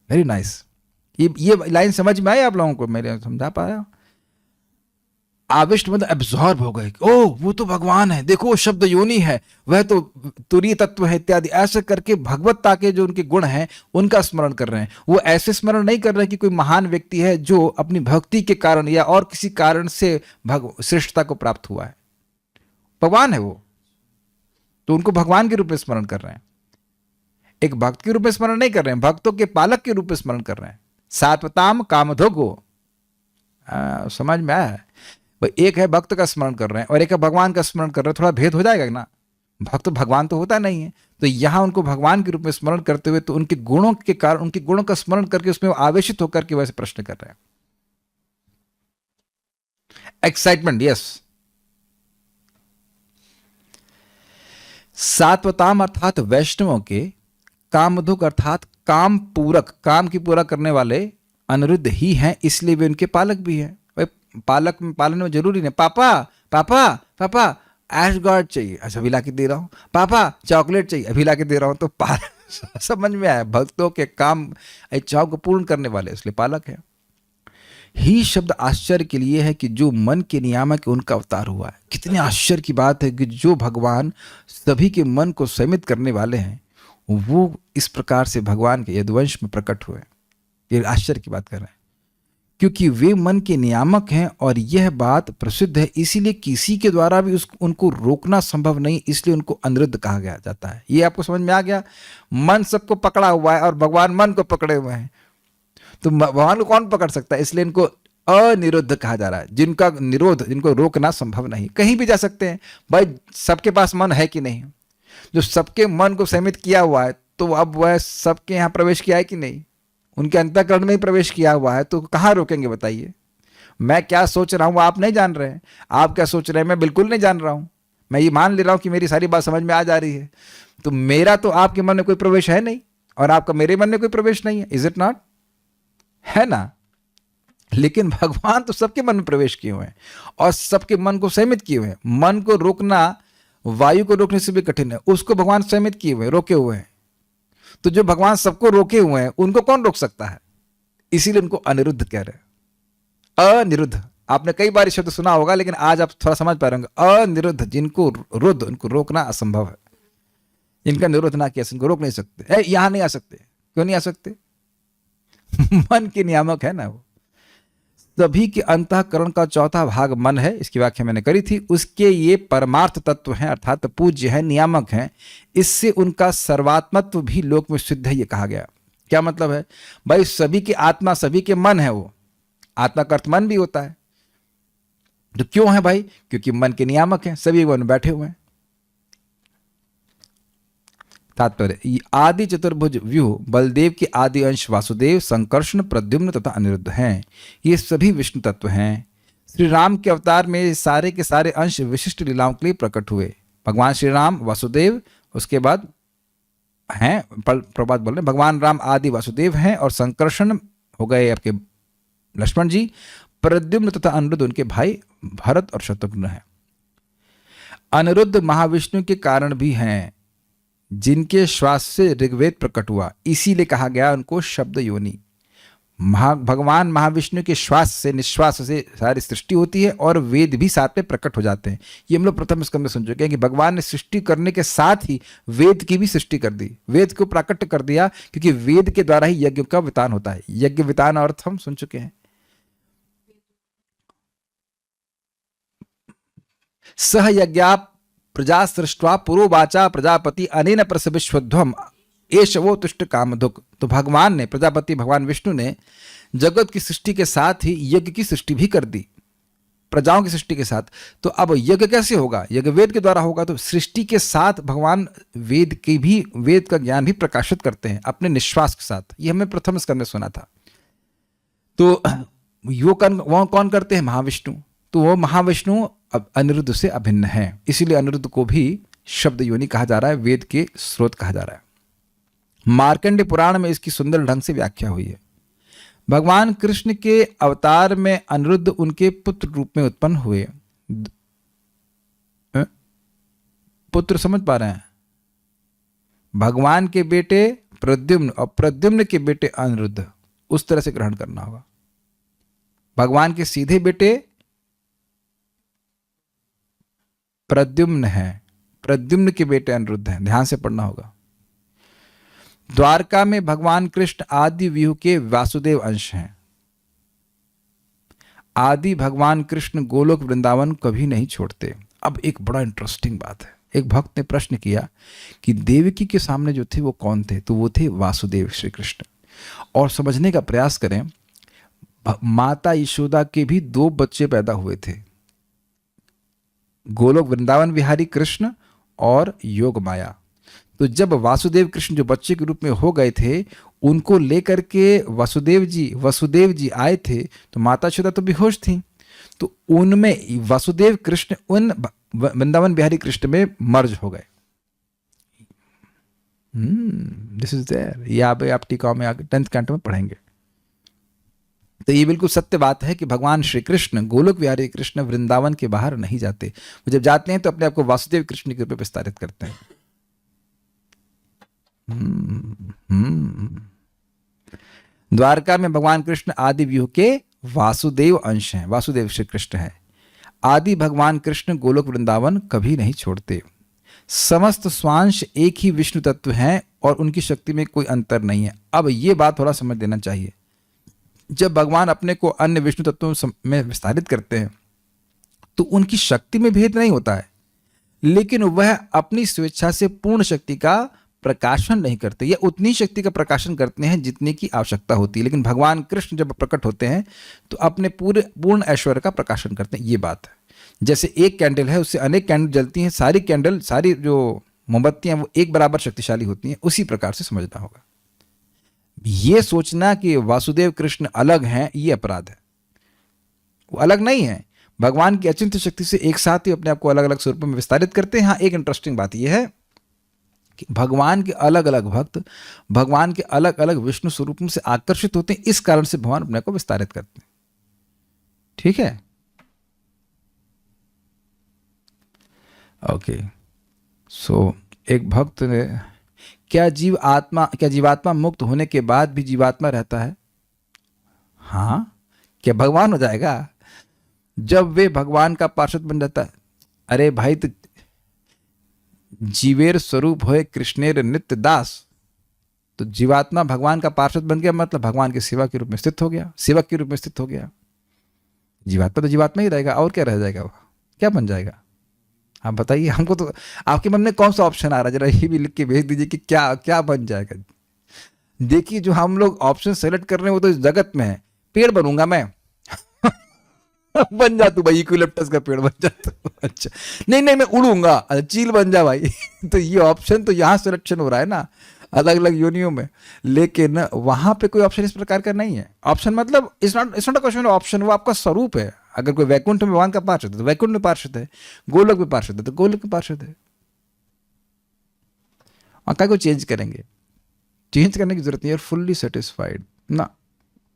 वेरी नाइस। ये लाइन समझ में आई आप लोगों को? मैंने समझा पाया? आविष्ट मतलब एब्जॉर्ब हो गए, ओह वो तो भगवान है, देखो शब्द योनि है, वह तो तुरीय तत्व है इत्यादि। ऐसे करके भगवत्ता के जो उनके गुण हैं उनका स्मरण कर रहे हैं। वो ऐसे स्मरण नहीं कर रहे कि कोई महान व्यक्ति है जो अपनी भक्ति के कारण या और किसी कारण से श्रेष्ठता को प्राप्त हुआ है। भगवान है वो, तो उनको भगवान के रूप में स्मरण कर रहे हैं। एक भक्त के रूप में स्मरण नहीं कर रहे हैं, भक्तों के पालक के रूप में स्मरण कर रहे हैं। सात्वताम कामधोगो, समझ में आया? एक है भक्त का स्मरण कर रहे हैं और एक है भगवान का स्मरण कर रहे हैं, थोड़ा भेद हो जाएगा ना। भक्त भगवान तो होता नहीं है, तो यहां उनको भगवान के रूप में स्मरण करते हुए तो उनके गुणों के कारण, उनके गुणों का स्मरण करके उसमें आवेशित होकर के वैसे प्रश्न कर रहे हैं। Excitement, yes. सात्वताम अर्थात वैष्णवों के, कामधुक अर्थात काम पूरक, काम की पूरा करने वाले अनिरुद्ध ही हैं, इसलिए वे उनके पालक भी हैं। पालन में जरूरी नहीं, पापा पापा पापा एशगार्ड चाहिए, अच्छा अभी ला के दे रहा हूं, पापा चॉकलेट चाहिए, अभी ला के दे रहा हूं, तो समझ में आया, भक्तों के काम इच्छाओं को पूर्ण करने वाले, इसलिए पालक है। ही शब्द आश्चर्य के लिए है कि जो मन के नियामक है उनका अवतार हुआ है। कितने आश्चर्य की बात है कि जो भगवान सभी के मन को संयमित करने वाले हैं, वो इस प्रकार से भगवान के यदुवंश में प्रकट हुए। ये आश्चर्य की बात कर रहे हैं, क्योंकि वे मन के नियामक हैं और यह बात प्रसिद्ध है, इसीलिए किसी के द्वारा भी उनको रोकना संभव नहीं, इसलिए उनको अनिरुद्ध कहा गया जाता है। ये आपको समझ में आ गया? मन सबको पकड़ा हुआ है और भगवान मन को पकड़े हुए हैं, तो भगवान को कौन पकड़ सकता है? इसलिए इनको अनिरुद्ध कहा जा रहा है, जिनका निरोध, जिनको रोकना संभव नहीं। कहीं भी जा सकते हैं भाई, सबके पास मन है कि नहीं? जो सबके मन को सीमित किया हुआ है, तो अब वह सबके यहाँ प्रवेश किया है कि नहीं? उनके अंतःकरण में ही प्रवेश किया हुआ है, तो कहाँ रोकेंगे बताइए? मैं क्या सोच रहा हूँ आप नहीं जान रहे हैं, आप क्या सोच रहे हैं मैं बिल्कुल नहीं जान रहा हूँ। मैं ये मान ले रहा हूँ कि मेरी सारी बात समझ में आ जा रही है, तो मेरा तो आपके मन में कोई प्रवेश है नहीं और आपका मेरे मन में कोई प्रवेश नहीं है। Is it not? है ना? लेकिन भगवान तो सबके मन में प्रवेश किए हुए हैं और सबके मन को सीमित किए हुए हैं। मन को रोकना वायु को रोकने से भी कठिन है, उसको भगवान सीमित किए हुए, रोके हुए हैं। तो जो भगवान सबको रोके हुए हैं, उनको कौन रोक सकता है? इसीलिए उनको अनिरुद्ध कह रहे हैं। अनिरुद्ध, आपने कई बार शब्द सुना होगा, लेकिन आज आप थोड़ा समझ पा रहे होंगे। अनिरुद्ध, जिनको रुद्ध, उनको रोकना असंभव है। जिनका निरोध ना किया, उनको रोक नहीं सकते। यहां नहीं आ सकते। क्यों नहीं आ सकते? मन के नियामक है ना वो। सभी के अंतःकरण का चौथा भाग मन है, इसकी व्याख्या मैंने करी थी। उसके ये परमार्थ तत्व हैं, अर्थात पूज्य है, नियामक हैं। इससे उनका सर्वात्मत्व भी लोक में सिद्ध है, ये कहा गया। क्या मतलब है भाई? सभी की आत्मा, सभी के मन है। वो आत्मा का अर्थ मन भी होता है। तो क्यों है भाई? क्योंकि मन के नियामक हैं, सभी वन बैठे हुए हैं। तात्पर्य, ये आदि चतुर्भुज व्यूह बलदेव के आदि अंश वासुदेव, संकर्षण, प्रद्युम्न तथा अनिरुद्ध हैं। ये सभी विष्णु तत्व हैं। श्री राम के अवतार में सारे के सारे अंश विशिष्ट लीलाओं के लिए प्रकट हुए। भगवान श्री राम वासुदेव, उसके बाद हैं प्रभात बोल रहे भगवान राम आदि वासुदेव हैं, और संकर्षण हो गए आपके लक्ष्मण जी, प्रद्युम्न तथा अनिरुद्ध उनके भाई भरत और शत्रुघ्न हैं। अनिरुद्ध महाविष्णु के कारण भी हैं, जिनके श्वास से ऋग्वेद प्रकट हुआ, इसीलिए कहा गया उनको शब्द योनि। भगवान महाविष्णु के श्वास से, निश्वास से सारी सृष्टि होती है और वेद भी साथ में प्रकट हो जाते हैं। ये हम लोग प्रथम स्कंद में सुन चुके हैं कि भगवान ने सृष्टि करने के साथ ही वेद की भी सृष्टि कर दी, वेद को प्राकट्य कर दिया, क्योंकि वेद के द्वारा ही यज्ञ का वितान होता है। यज्ञ वितान अर्थ हम सुन चुके हैं। सह यज्ञा प्रजा सृष्ट्वा पुरोवाचा प्रजापति अनेन प्रसविश्वध्वम एष वो तुष्ट कामधुक। तो भगवान ने, प्रजापति भगवान विष्णु ने जगत की सृष्टि के साथ ही यज्ञ की सृष्टि भी कर दी, प्रजाओं की सृष्टि के साथ। तो अब यज्ञ कैसे होगा? यज्ञ वेद के द्वारा होगा। तो सृष्टि के साथ भगवान वेद का ज्ञान भी प्रकाशित करते हैं अपने निश्वास के साथ। ये हमें प्रथम स्कंद में सुना था। तो वो कौन करते हैं? महाविष्णु। तो वो महाविष्णु अब अनिरुद्ध से अभिन्न है, इसीलिए अनिरुद्ध को भी शब्द योनि कहा जा रहा है, वेद के स्रोत कहा जा रहा है। मार्कंडेय पुराण में इसकी सुंदर ढंग से व्याख्या हुई है। भगवान कृष्ण के अवतार में अनिरुद्ध उनके पुत्र रूप में उत्पन्न हुए। पुत्र समझ पा रहे हैं? भगवान के बेटे प्रद्युम्न और प्रद्युम्न के बेटे अनिरुद्ध, उस तरह से ग्रहण करना होगा। भगवान के सीधे बेटे प्रद्युम्न है, प्रद्युम्न के बेटे अनिरुद्ध हैं, ध्यान से पढ़ना होगा। द्वारका में भगवान कृष्ण आदि व्यूह के वासुदेव अंश हैं। आदि भगवान कृष्ण गोलोक वृंदावन कभी नहीं छोड़ते। अब एक बड़ा इंटरेस्टिंग बात है, एक भक्त ने प्रश्न किया कि देवकी के सामने जो थे वो कौन थे? तो वो थे वासुदेव श्री कृष्ण। और समझने का प्रयास करें, माता यशोदा के भी 2 बच्चे पैदा हुए थे, गोलोक वृंदावन विहारी कृष्ण और योग माया। तो जब वासुदेव कृष्ण जो बच्चे के रूप में हो गए थे, उनको लेकर के वसुदेव जी आए थे, तो माता यशोदा तो बेहोश थी। तो उनमें वासुदेव कृष्ण उन वृंदावन बिहारी कृष्ण में मर्ज हो गए। दिस इज देयर, ये आप टीका में आगे 10th कैंटो में पढ़ेंगे। तो ये बिल्कुल सत्य बात है कि भगवान श्री कृष्ण गोलोक विहारी कृष्ण वृंदावन के बाहर नहीं जाते। वो जब जाते हैं तो अपने आप को वासुदेव कृष्ण के रूप में विस्तारित करते हैं। द्वारका में भगवान कृष्ण आदि व्यूह के वासुदेव अंश हैं, वासुदेव श्री कृष्ण है। आदि भगवान कृष्ण गोलोक वृंदावन कभी नहीं छोड़ते। समस्त स्वांश एक ही विष्णु तत्व हैं और उनकी शक्ति में कोई अंतर नहीं है। अब ये बात थोड़ा समझ लेना चाहिए। जब भगवान अपने को अन्य विष्णु तत्वों में विस्तारित करते हैं तो उनकी शक्ति में भेद नहीं होता है, लेकिन वह अपनी स्वेच्छा से पूर्ण शक्ति का प्रकाशन नहीं करते, या उतनी शक्ति का प्रकाशन करते हैं जितने की आवश्यकता होती है। लेकिन भगवान कृष्ण जब प्रकट होते हैं तो अपने पूर्ण ऐश्वर्य का प्रकाशन करते हैं। ये बात है। जैसे एक कैंडल है, उससे अनेक कैंडल जलती हैं, सारी जो मोमबत्तियां वो एक बराबर शक्तिशाली होती हैं, उसी प्रकार से समझना होगा। ये सोचना कि वासुदेव कृष्ण अलग हैं, ये अपराध है। वो अलग नहीं है, भगवान की अचिंत्य शक्ति से एक साथ ही अपने आप को अलग अलग स्वरूप में विस्तारित करते हैं। हाँ, एक इंटरेस्टिंग बात यह है कि भगवान के अलग अलग भक्त भगवान के अलग अलग विष्णु स्वरूपों से आकर्षित होते हैं, इस कारण से भगवान अपने को विस्तारित करते हैं। ठीक है, ओके। सो एक भक्त ने, क्या जीवात्मा मुक्त होने के बाद भी जीवात्मा रहता है? हाँ, क्या भगवान हो जाएगा जब वे भगवान का पार्षद बन जाता है? अरे भाई, तो जीवेर स्वरूप होए कृष्णेर नित्य दास। तो जीवात्मा भगवान का पार्षद बन गया, मतलब भगवान की सेवा के रूप में स्थित हो गया, सेवक के रूप में स्थित हो गया। जीवात्मा तो जीवात्मा ही रहेगा, और क्या रह जाएगा? वो क्या बन जाएगा? आप बताइए हमको। तो आपके मन में कौन सा ऑप्शन आ रहा है, जरा ये भी लिख के भेज दीजिए कि क्या क्या बन जाएगा। देखिए, जो हम लोग ऑप्शन सेलेक्ट कर रहे हैं वो तो इस जगत में है। पेड़ बनूंगा मैं बन जा तू भाई, यूकेलिप्टस का पेड़ बन जा तू। अच्छा, नहीं नहीं मैं उड़ूंगा, अच्छा, चील बन जा भाई। तो ये ऑप्शन तो यहाँ सिलेक्शन हो रहा है ना, अलग अलग योनियों में, लेकिन वहां पे कोई ऑप्शन इस प्रकार का नहीं है। ऑप्शन मतलब it's not a question of option, वो आपका स्वरूप है। अगर कोई वैकुंठ में भगवान का पार्षद है तो वैकुंठ में पार्षद है, गोलोक में पार्षद है तो गोलोक में पार्षद है। और क्या को चेंज करेंगे? चेंज करने की जरूरत नहीं है, फुल्ली सेटिस्फाइड ना,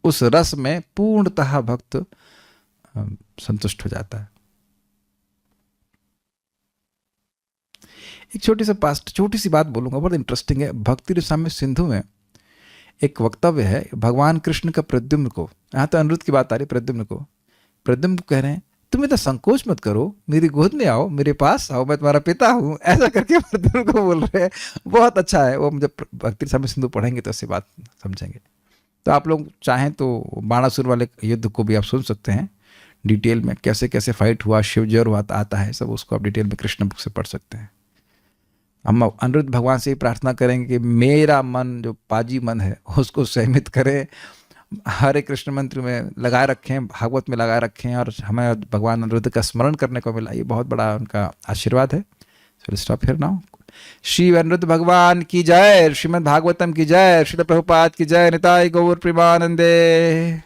उस रस में पूर्णतः भक्त संतुष्ट हो जाता है। एक छोटी सी बात बोलूंगा, बहुत इंटरेस्टिंग है। भक्ति रसामृत सिंधु में एक वक्तव्य है भगवान कृष्ण का प्रद्युम्न को, यहाँ तो अनिरुद्ध की बात आ रही, प्रद्युम्न को कह रहे हैं तुम इतना संकोच मत करो, मेरी गोद में आओ, मेरे पास आओ, मैं तुम्हारा पिता हूँ, ऐसा करके प्रद्युम्न को बोल रहे हैं। बहुत अच्छा है वो, जब भक्ति रसामृत सिंधु पढ़ेंगे तो ऐसी बात समझेंगे। तो आप लोग चाहें तो बाणासुर वाले युद्ध को भी आप सुन सकते हैं डिटेल में, कैसे कैसे फाइट हुआ, शिवजय हुआ आता है सब, उसको आप डिटेल में कृष्ण बुक से पढ़ सकते हैं। हम अनिरुद्ध भगवान से ही प्रार्थना करेंगे कि मेरा मन जो पाजी मन है उसको सहमित करें, हरे कृष्ण मंत्र में लगाए रखें, भागवत में लगाए रखें, और हमें भगवान अनिरुद्ध का स्मरण करने को मिला, ये बहुत बड़ा उनका आशीर्वाद है। चलो stop here now. Shri Aniruddha भगवान की जय, श्रीमद् भागवतम की जय, श्रील प्रभुपाद की जय, निताई गौर प्रेमानंदे।